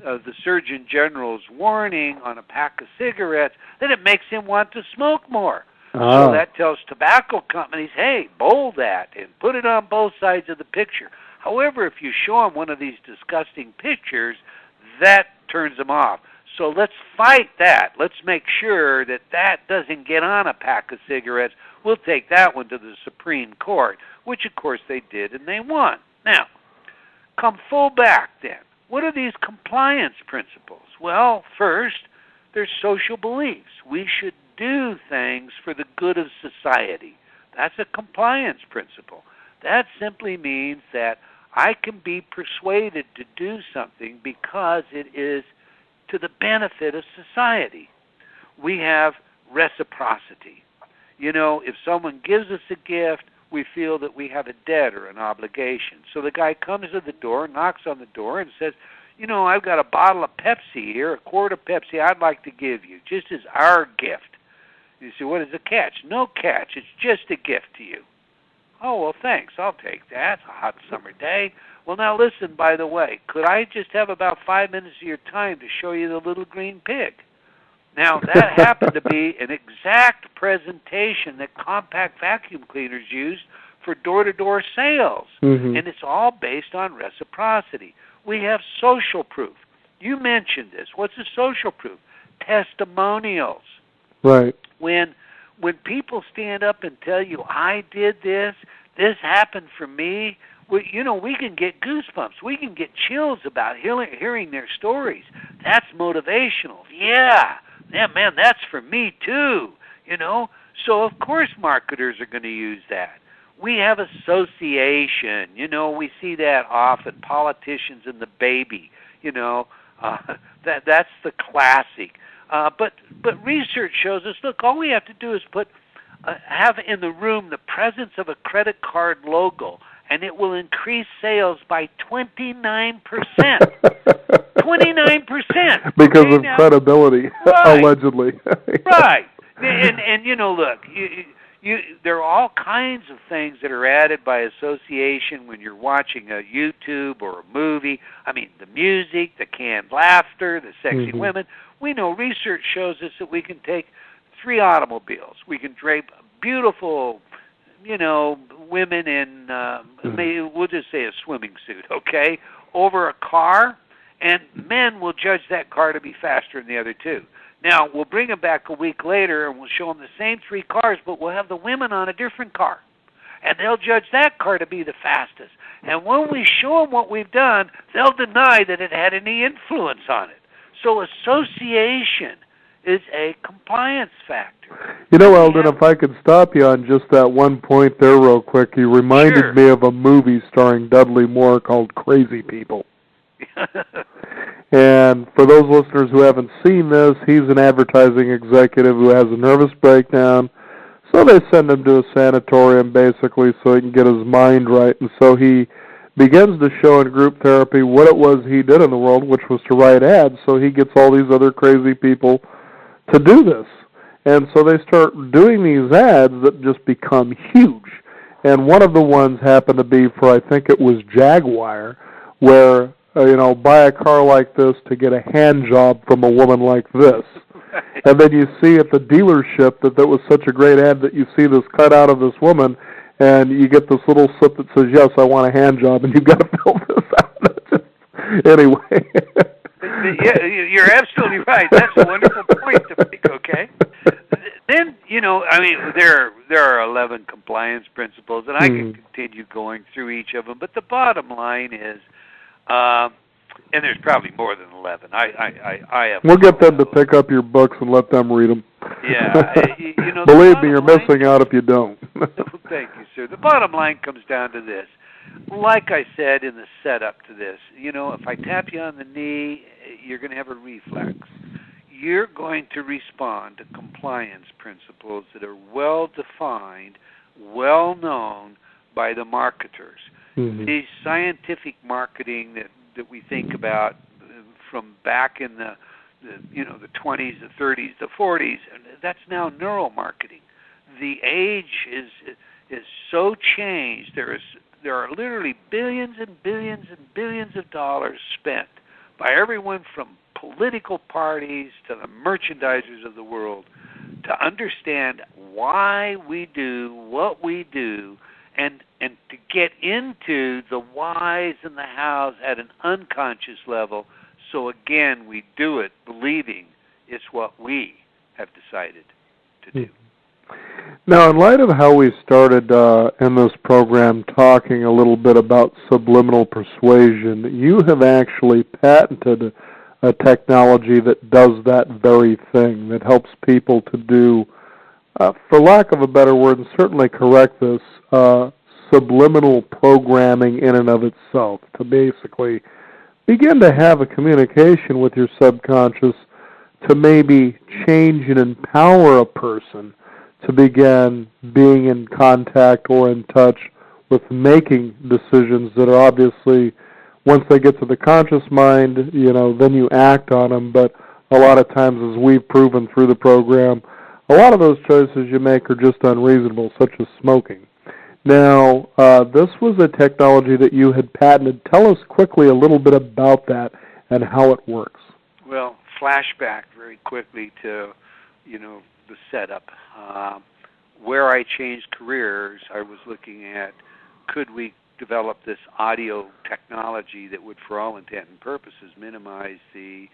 the Surgeon General's warning on a pack of cigarettes, then it makes him want to smoke more. So that tells tobacco companies, hey, bold that and put it on both sides of the picture. However, if you show them one of these disgusting pictures, that turns them off. So let's fight that. Let's make sure that that doesn't get on a pack of cigarettes. We'll take that one to the Supreme Court, which, of course, they did, and they won. Now, come full back then. What are these compliance principles? Well, first, there's social beliefs. We should do things for the good of society. That's a compliance principle. That simply means that I can be persuaded to do something because it is to the benefit of society. We have reciprocity. If someone gives us a gift, we feel that we have a debt or an obligation. So the guy comes to the door, knocks on the door, and says, I've got a bottle of Pepsi here, a quart of Pepsi I'd like to give you, just as our gift. You say, what is the catch? No catch. It's just a gift to you. Oh, well, thanks. I'll take that. It's a hot summer day. Well, now listen, by the way, could I just have about 5 minutes of your time to show you the little green pig? Now, that happened to be an exact presentation that compact vacuum cleaners used for door-to-door sales. Mm-hmm. And it's all based on reciprocity. We have social proof. You mentioned this. What's the social proof? Testimonials. Right. When people stand up and tell you, I did this happened for me, we can get goosebumps. We can get chills about hearing their stories. That's motivational. Yeah, man, that's for me too, So, of course, marketers are going to use that. We have association. We see that often. Politicians and the baby, that's the classic. But research shows us, look, all we have to do is have in the room the presence of a credit card logo, and it will increase sales by 29%. 29%. Because of credibility, right. Allegedly. Right. And look, there are all kinds of things that are added by association when you're watching a YouTube or a movie. I mean, the music, the canned laughter, the sexy women. We know research shows us that we can take 3 automobiles. We can drape beautiful, women in, we'll just say a swimming suit, okay, over a car, and men will judge that car to be faster than the other 2. Now, we'll bring them back a week later, and we'll show them the same 3 cars, but we'll have the women on a different car. And they'll judge that car to be the fastest. And when we show them what we've done, they'll deny that it had any influence on it. So association is a compliance factor. Eldon, if I could stop you on just that one point there real quick. You reminded me of a movie starring Dudley Moore called Crazy People. And for those listeners who haven't seen this, he's an advertising executive who has a nervous breakdown. So they send him to a sanatorium, basically, so he can get his mind right. And so he begins to show in group therapy what it was he did in the world, which was to write ads. So he gets all these other crazy people to do this. And so they start doing these ads that just become huge. And one of the ones happened to be for, I think it was Jaguar, where, buy a car like this to get a hand job from a woman like this. Right. And then you see at the dealership that was such a great ad that you see this cut out of this woman, and you get this little slip that says, yes, I want a hand job, and you've got to fill this out. Anyway. Yeah, you're absolutely right. That's a wonderful point to make, okay? Then, there are 11 compliance principles, and I can continue going through each of them, but the bottom line is, and there's probably more than 11. I have. We'll get them to pick up your books and let them read them. Yeah. Believe me, you're missing out if you don't. Thank you, sir. The bottom line comes down to this. Like I said in the setup to this, if I tap you on the knee, you're going to have a reflex. You're going to respond to compliance principles that are well-defined, well-known by the marketers. These scientific marketing that we think about from back in the 20s, the 30s, the 40s, that's now neuromarketing. The age is so changed. There are literally billions and billions and billions of dollars spent by everyone from political parties to the merchandisers of the world to understand why we do what we do and to get into the whys and the hows at an unconscious level. So again, we do it believing it's what we have decided to do. Now, in light of how we started in this program talking a little bit about subliminal persuasion, you have actually patented a technology that does that very thing, that helps people to do, for lack of a better word, and certainly correct this, subliminal programming in and of itself, to basically begin to have a communication with your subconscious to maybe change and empower a person to begin being in contact or in touch with making decisions that are obviously, once they get to the conscious mind, then you act on them. But a lot of times, as we've proven through the program, a lot of those choices you make are just unreasonable, such as smoking. Now, this was a technology that you had patented. Tell us quickly a little bit about that and how it works. Well, flashback very quickly to, the setup. where I changed careers, I was looking at, could we develop this audio technology that would, for all intent and purposes, minimize the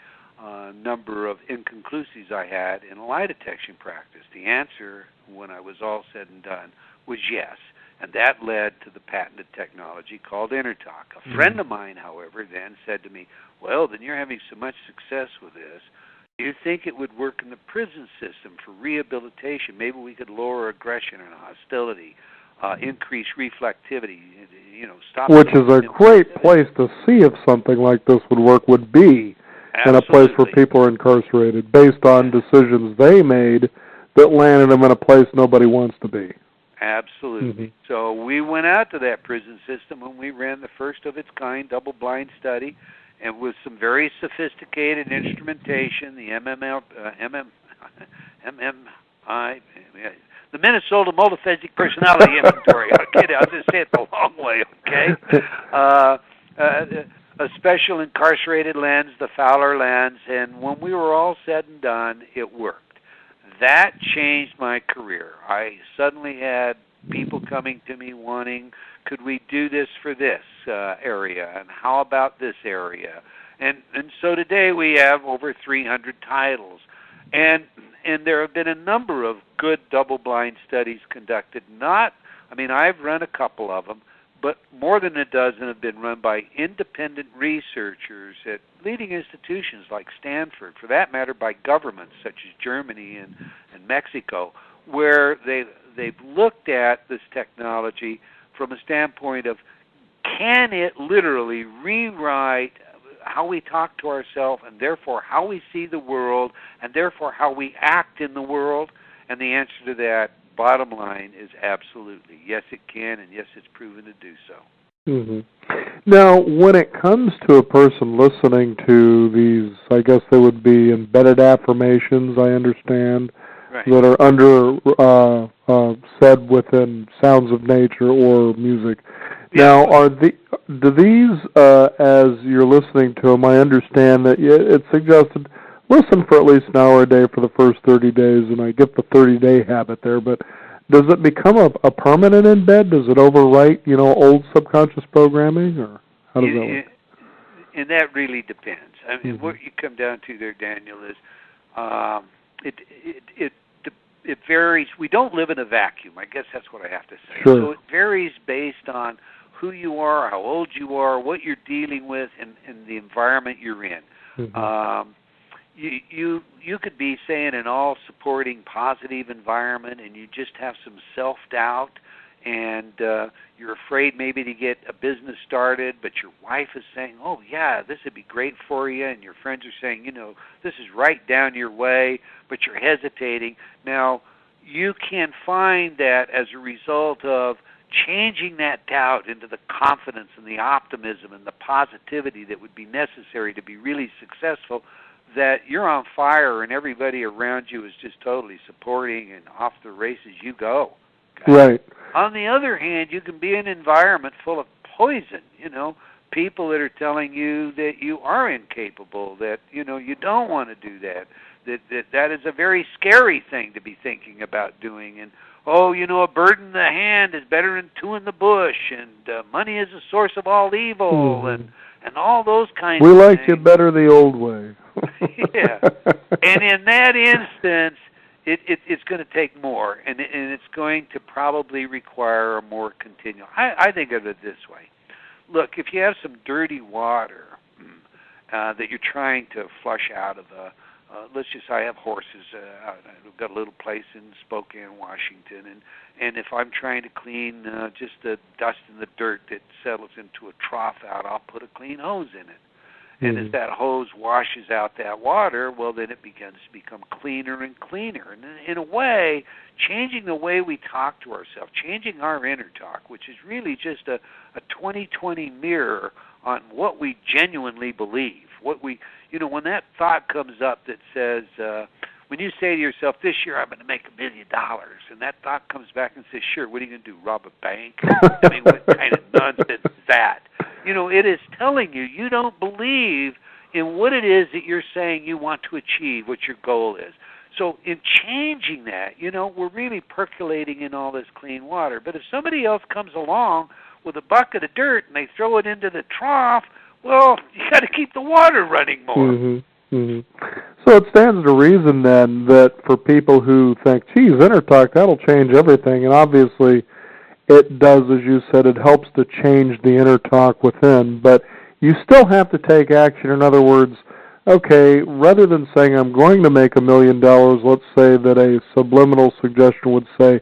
number of inconclusives I had in a lie detection practice? The answer, when I was all said and done, was yes. And that led to the patented technology called InnerTalk. A friend of mine, however, then said to me, well, then you're having so much success with this, do you think it would work in the prison system for rehabilitation? Maybe we could lower aggression and hostility, increase reflectivity, stop... Which is a great place to see if something like this would work, would be in a place where people are incarcerated based on decisions they made that landed them in a place nobody wants to be. Absolutely. So we went out to that prison system and we ran the first of its kind double-blind study, and with some very sophisticated instrumentation, the the Minnesota Multiphasic Personality Inventory. Okay, I'll just say it the long way, okay? A special incarcerated lens, the Fowler lens, and when we were all said and done, it worked. That changed my career. I suddenly had people coming to me wanting, could we do this for this area, and how about this area? And so today we have over 300 titles. And there have been a number of good double-blind studies conducted. I've run a couple of them, but more than a dozen have been run by independent researchers at leading institutions like Stanford, for that matter by governments such as Germany and Mexico, where they've looked at this technology from a standpoint of, can it literally rewrite how we talk to ourselves and therefore how we see the world and therefore how we act in the world? And the answer to that, bottom line, is absolutely. Yes, it can, and yes, it's proven to do so. Now, when it comes to a person listening to these, I guess they would be embedded affirmations, I understand, right, that are under said within sounds of nature or music. Yeah. Now, do these, as you're listening to them, I understand that it's suggested, listen for at least an hour a day for the first 30 days, and I get the 30-day habit there, but does it become a permanent embed? Does it overwrite, old subconscious programming, or how does that work? And that really depends. What you come down to there, Daniel, is it varies. We don't live in a vacuum. I guess that's what I have to say. Sure. So it varies based on who you are, how old you are, what you're dealing with, and the environment you're in. You could be, say, in an all-supporting, positive environment, and you just have some self-doubt, and you're afraid maybe to get a business started, but your wife is saying, oh, yeah, this would be great for you, and your friends are saying, this is right down your way, but you're hesitating. Now, you can find that as a result of changing that doubt into the confidence and the optimism and the positivity that would be necessary to be really successful, that you're on fire and everybody around you is just totally supporting, and off the races you go. Okay? Right. On the other hand, you can be in an environment full of poison, people that are telling you that you are incapable, that, you don't want to do that, that is a very scary thing to be thinking about doing, and, a bird in the hand is better than two in the bush, and money is the source of all evil, and all those kinds of things. We like you better the old way. Yeah. And in that instance, it's going to take more, and it's going to probably require a more continual. I think of it this way. Look, if you have some dirty water that you're trying to flush out of let's just say I have horses. I've got a little place in Spokane, Washington, and if I'm trying to clean just the dust and the dirt that settles into a trough out, I'll put a clean hose in it. And as that hose washes out that water, well, then it begins to become cleaner and cleaner. And in a way, changing the way we talk to ourselves, changing our inner talk, which is really just a 20/20 mirror on what we genuinely believe. What we, when that thought comes up that says, when you say to yourself, this year I'm going to make $1 million, and that thought comes back and says, sure, what are you going to do, rob a bank? I mean, what kind of nonsense is that? It is telling you don't believe in what it is that you're saying you want to achieve, what your goal is. So in changing that, we're really percolating in all this clean water. But if somebody else comes along with a bucket of dirt and they throw it into the trough, well, you got to keep the water running more. Mm-hmm. Mm-hmm. So it stands to reason then that for people who think, geez, Intertalk, that'll change everything, and obviously it does, as you said, it helps to change the Intertalk within, but you still have to take action. In other words, okay, rather than saying I'm going to make $1 million, let's say that a subliminal suggestion would say,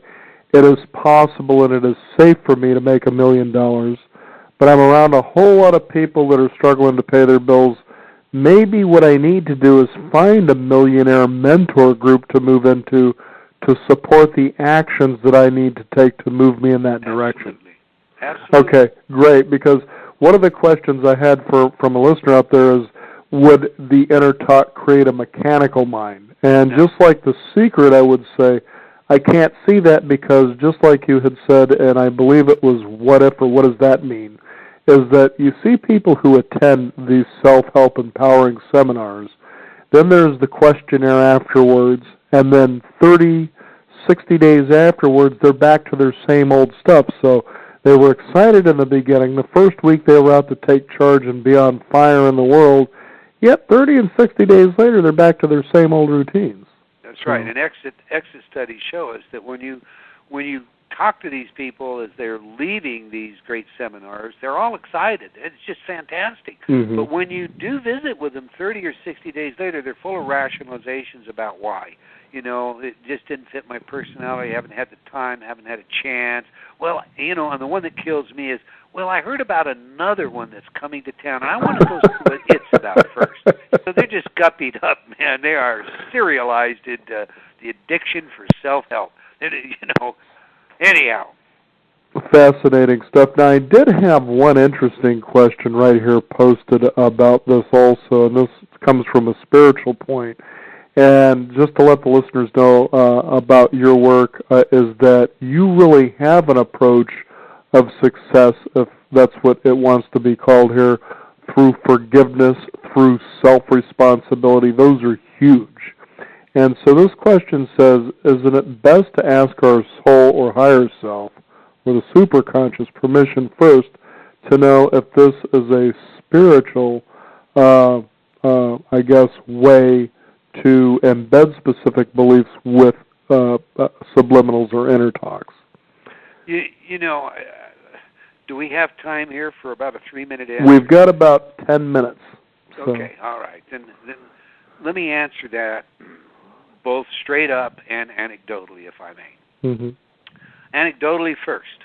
it is possible and it is safe for me to make $1 million, but I'm around a whole lot of people that are struggling to pay their bills. Maybe what I need to do is find a millionaire mentor group to move into to support the actions that I need to take to move me in that direction. Absolutely. Okay, great, because one of the questions I had from a listener out there is, would the Intertalk create a mechanical mind? And just like The Secret, I would say, I can't see that because just like you had said, and I believe it was what if or what does that mean, is that you see people who attend these self-help empowering seminars, then there's the questionnaire afterwards, and then 30, 60 days afterwards, they're back to their same old stuff. So they were excited in the beginning. The first week they were out to take charge and be on fire in the world, yet 30 and 60 days later, they're back to their same old routines. That's right. And exit studies show us that when you talk to these people as they're leaving these great seminars, they're all excited. It's just fantastic. Mm-hmm. But when you do visit with them 30 or 60 days later, they're full of rationalizations about why. It just didn't fit my personality. I haven't had the time, haven't had a chance. Well, and the one that kills me is, well, I heard about another one that's coming to town, and I want to go see what it's about first. So they're just guppied up, man. They are serialized into the addiction for self-help. Anyhow. Fascinating stuff. Now, I did have one interesting question right here posted about this also, and this comes from a spiritual point. And just to let the listeners know about your work is that you really have an approach of success, if that's what it wants to be called here, through forgiveness, through self-responsibility. Those are huge. And so this question says, isn't it best to ask our soul or higher self, or the superconscious, permission first to know if this is a spiritual, way to embed specific beliefs with subliminals or inner talks? Do we have time here for about a 3-minute answer? We've got about 10 minutes. So. Okay, all right. Then let me answer that both straight up and anecdotally, if I may. Mm-hmm. Anecdotally first,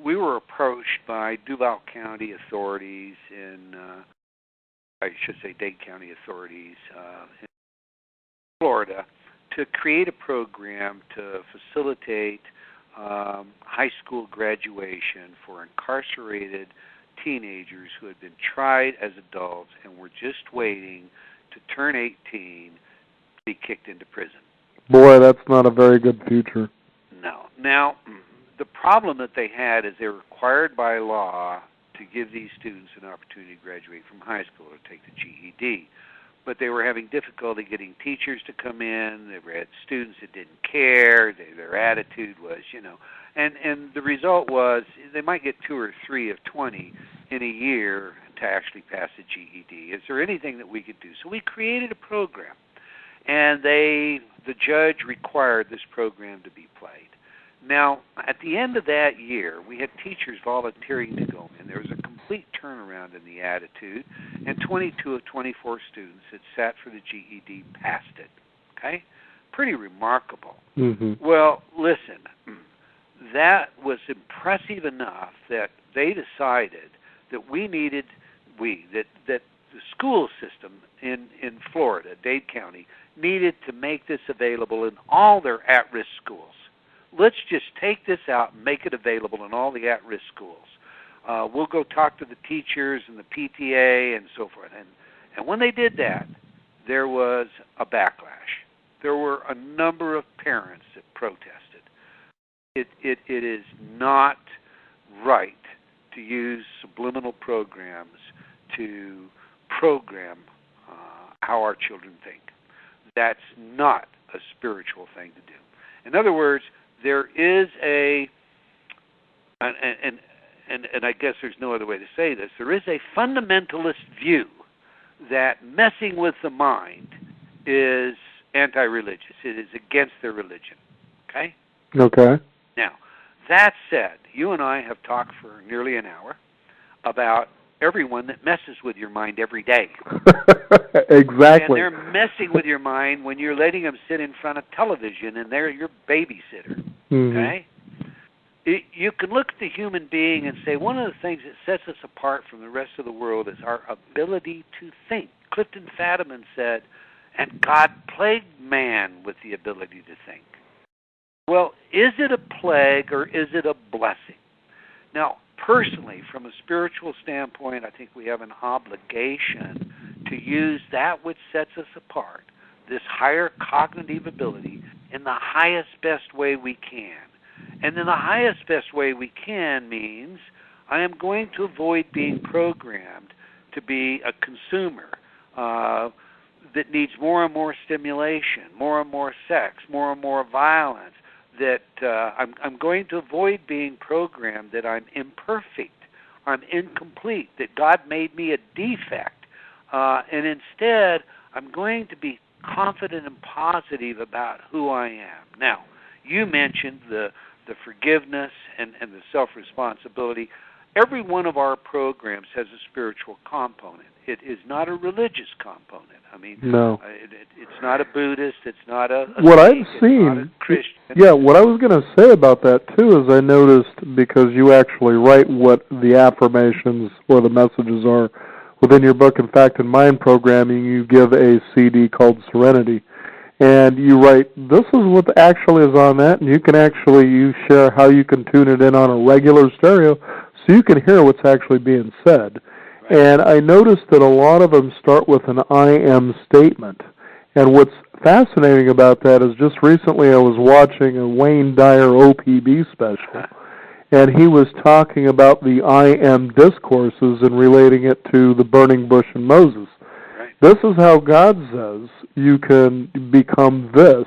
we were approached by Duval County authorities Dade County authorities in Florida to create a program to facilitate high school graduation for incarcerated teenagers who had been tried as adults and were just waiting to turn 18 to be kicked into prison. Boy, that's not a very good future. No. Now, the problem that they had is they're required by law to give these students an opportunity to graduate from high school or take the GED. But they were having difficulty getting teachers to come in. They had students that didn't care. Their attitude was, and the result was they might get 2 or 3 of 20 in a year to actually pass the GED. Is there anything that we could do? So we created a program, and the judge required this program to be played. Now, at the end of that year, we had teachers volunteering to go in. There was a complete turnaround in the attitude, and 22 of 24 students that sat for the GED passed it. Okay? Pretty remarkable. Mm-hmm. Well, listen, that was impressive enough that they decided that that the school system in Florida, Dade County, needed to make this available in all their at-risk schools. Let's just take this out and make it available in all the at-risk schools. We'll go talk to the teachers and the PTA and so forth. And when they did that, there was a backlash. There were a number of parents that protested. It is not right to use subliminal programs to program how our children think. that's not a spiritual thing to do. In other words, there is and I guess there's no other way to say this, there is a fundamentalist view that messing with the mind is anti-religious. It is against their religion. Okay? Okay. Now, that said, you and I have talked for nearly an hour about everyone that messes with your mind every day. Exactly. And they're messing with your mind when you're letting them sit in front of television and they're your babysitter. Mm-hmm. Okay? You can look at the human being and say one of the things that sets us apart from the rest of the world is our ability to think. Clifton Fadiman said, and God plagued man with the ability to think. Well, is it a plague or is it a blessing? Now, personally, from a spiritual standpoint, I think we have an obligation to use that which sets us apart, this higher cognitive ability, in the highest, best way we can. And then the highest, best way we can means I am going to avoid being programmed to be a consumer that needs more and more stimulation, more and more sex, more and more violence, that I'm going to avoid being programmed that I'm imperfect, I'm incomplete, that God made me a defect. And instead, I'm going to be confident and positive about who I am. Now, you mentioned the forgiveness and the self-responsibility. Every one of our programs has a spiritual component. It is not a religious component. I mean, no. It's not a Buddhist. It's not a what Sikh, I've seen, not a Christian. Yeah, what I was going to say about that, too, is I noticed, because you actually write what the affirmations or the messages are within your book. In fact, in Mind Programming, you give a CD called Serenity. And you write, this is what actually is on that, and you share how you can tune it in on a regular stereo so you can hear what's actually being said. Right. And I noticed that a lot of them start with an I am statement. And what's fascinating about that is just recently I was watching a Wayne Dyer OPB special, and he was talking about the I am discourses and relating it to the burning bush and Moses. This is how God says you can become this,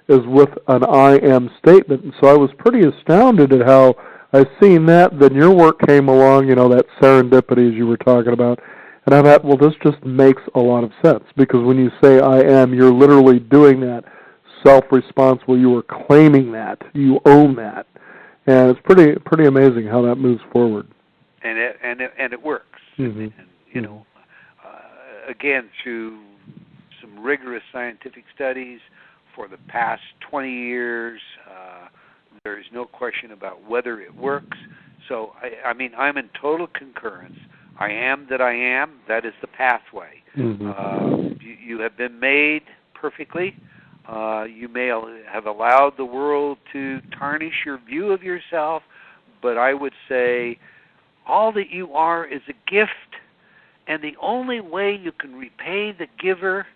is with an I am statement. And so I was pretty astounded at how I seen that. Then your work came along, that serendipity as you were talking about. And I thought, well, this just makes a lot of sense. Because when you say I am, you're literally doing that self-responsible. You are claiming that. You own that. And it's pretty amazing how that moves forward. And it works. Mm-hmm. And again, through some rigorous scientific studies for the past 20 years, there is no question about whether it works. So, I mean, I'm in total concurrence. I am that I am. That is the pathway. Mm-hmm. You have been made perfectly. You may have allowed the world to tarnish your view of yourself, but I would say all that you are is a gift. And the only way you can repay the giver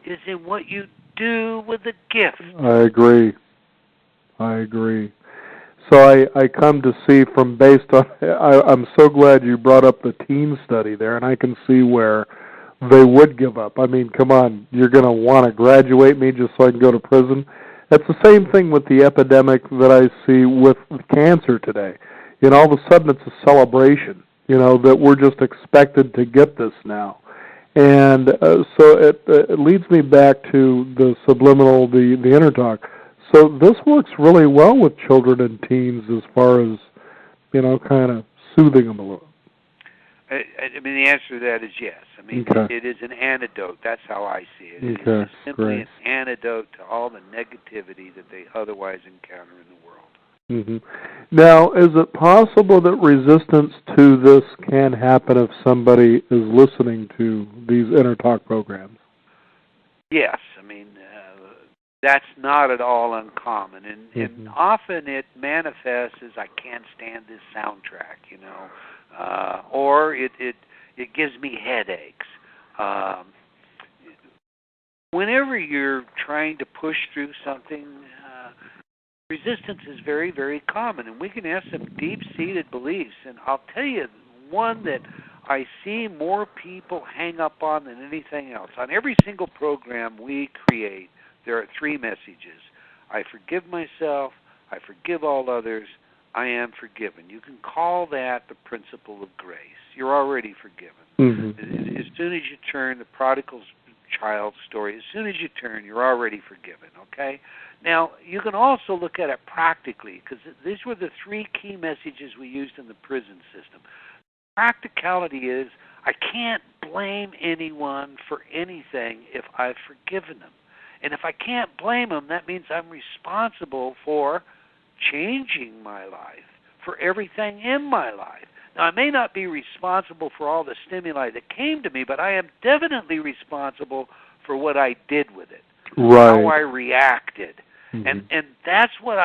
is in what you do with the gift. I agree. So I come to see from based on, I'm so glad you brought up the teen study there, and I can see where they would give up. I mean, come on, you're going to want to graduate me just so I can go to prison? That's the same thing with the epidemic that I see with cancer today. All of a sudden it's a celebration. That we're just expected to get this now. And so it leads me back to the subliminal, the inner talk. So this works really well with children and teens as far as, kind of soothing them a little. I mean, the answer to that is yes. I mean, okay. It is an antidote. That's how I see it. Okay. It's simply an antidote to all the negativity that they otherwise encounter in the world. Mm-hmm. Now, is it possible that resistance to this can happen if somebody is listening to these inner talk programs? Yes. I mean, that's not at all uncommon. And often it manifests as, I can't stand this soundtrack, or it gives me headaches. Whenever you're trying to push through something, resistance is very, very common, and we can have some deep-seated beliefs. And I'll tell you one that I see more people hang up on than anything else. On every single program we create, there are three messages. I forgive myself, I forgive all others, I am forgiven. You can call that the principle of grace. You're already forgiven. Mm-hmm. As soon as you turn, the prodigal child story, as soon as you turn, you're already forgiven, okay? Now, you can also look at it practically, because these were the three key messages we used in the prison system. Practicality is, I can't blame anyone for anything if I've forgiven them. And if I can't blame them, that means I'm responsible for changing my life, for everything in my life. Now, I may not be responsible for all the stimuli that came to me, but I am definitely responsible for what I did with it, right. how I reacted. Mm-hmm. And that's what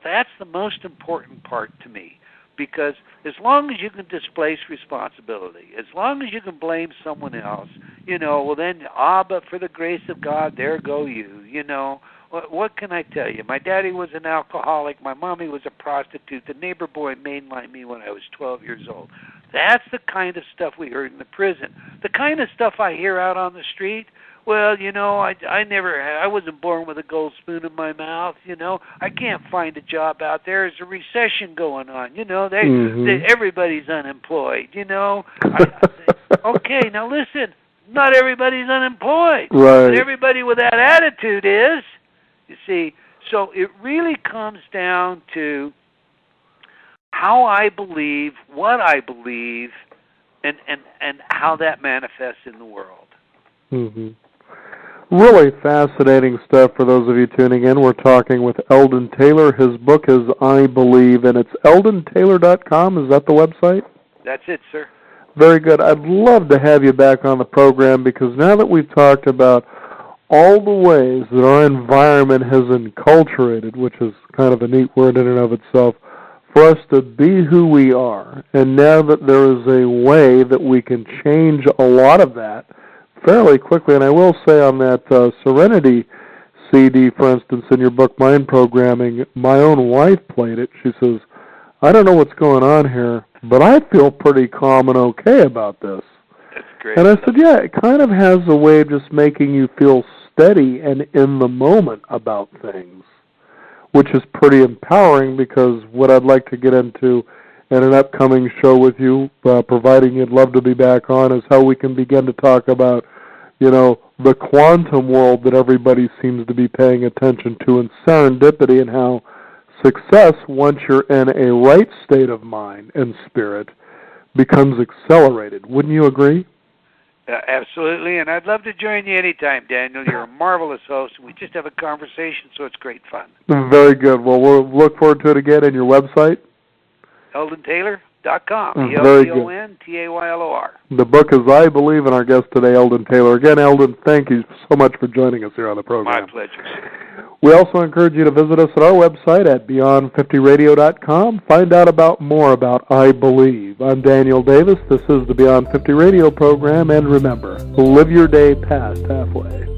that's the most important part to me, because as long as you can displace responsibility, as long as you can blame someone else, well then, but for the grace of God, there go you, What can I tell you? My daddy was an alcoholic. My mommy was a prostitute. The neighbor boy mainlined me when I was 12 years old. That's the kind of stuff we heard in the prison. The kind of stuff I hear out on the street, well, I wasn't born with a gold spoon in my mouth, I can't find a job out there. There's a recession going on, everybody's unemployed, Okay, now listen, not everybody's unemployed. Right. But everybody with that attitude is. You see, so it really comes down to how I believe, what I believe, and how that manifests in the world. Mm-hmm. Really fascinating stuff for those of you tuning in. We're talking with Elden Taylor. His book is I Believe, and it's eldentaylor.com. Is that the website? That's it, sir. Very good. I'd love to have you back on the program, because now that we've talked about all the ways that our environment has enculturated, which is kind of a neat word in and of itself, for us to be who we are, and now that there is a way that we can change a lot of that fairly quickly. And I will say on that Serenity CD, for instance, in your book, Mind Programming, my own wife played it. She says, I don't know what's going on here, but I feel pretty calm and okay about this. That's great. And I said, yeah, it kind of has a way of just making you feel steady and in the moment about things, which is pretty empowering, because what I'd like to get into in an upcoming show with you, providing you'd love to be back on, is how we can begin to talk about, the quantum world that everybody seems to be paying attention to, and serendipity, and how success, once you're in a right state of mind and spirit, becomes accelerated. Wouldn't you agree? Absolutely, and I'd love to join you anytime, Daniel. You're a marvelous host, and we just have a conversation, so it's great fun. Very good. Well, we'll look forward to it again. And your website? EldenTaylor.com. Very good. EldenTaylor. The book is I Believe, and our guest today, Elden Taylor. Again, Elden, thank you so much for joining us here on the program. My pleasure. We also encourage you to visit us at our website at Beyond50Radio.com. Find out more about I Believe. I'm Daniel Davis. This is the Beyond 50 Radio program. And remember, live your day past halfway.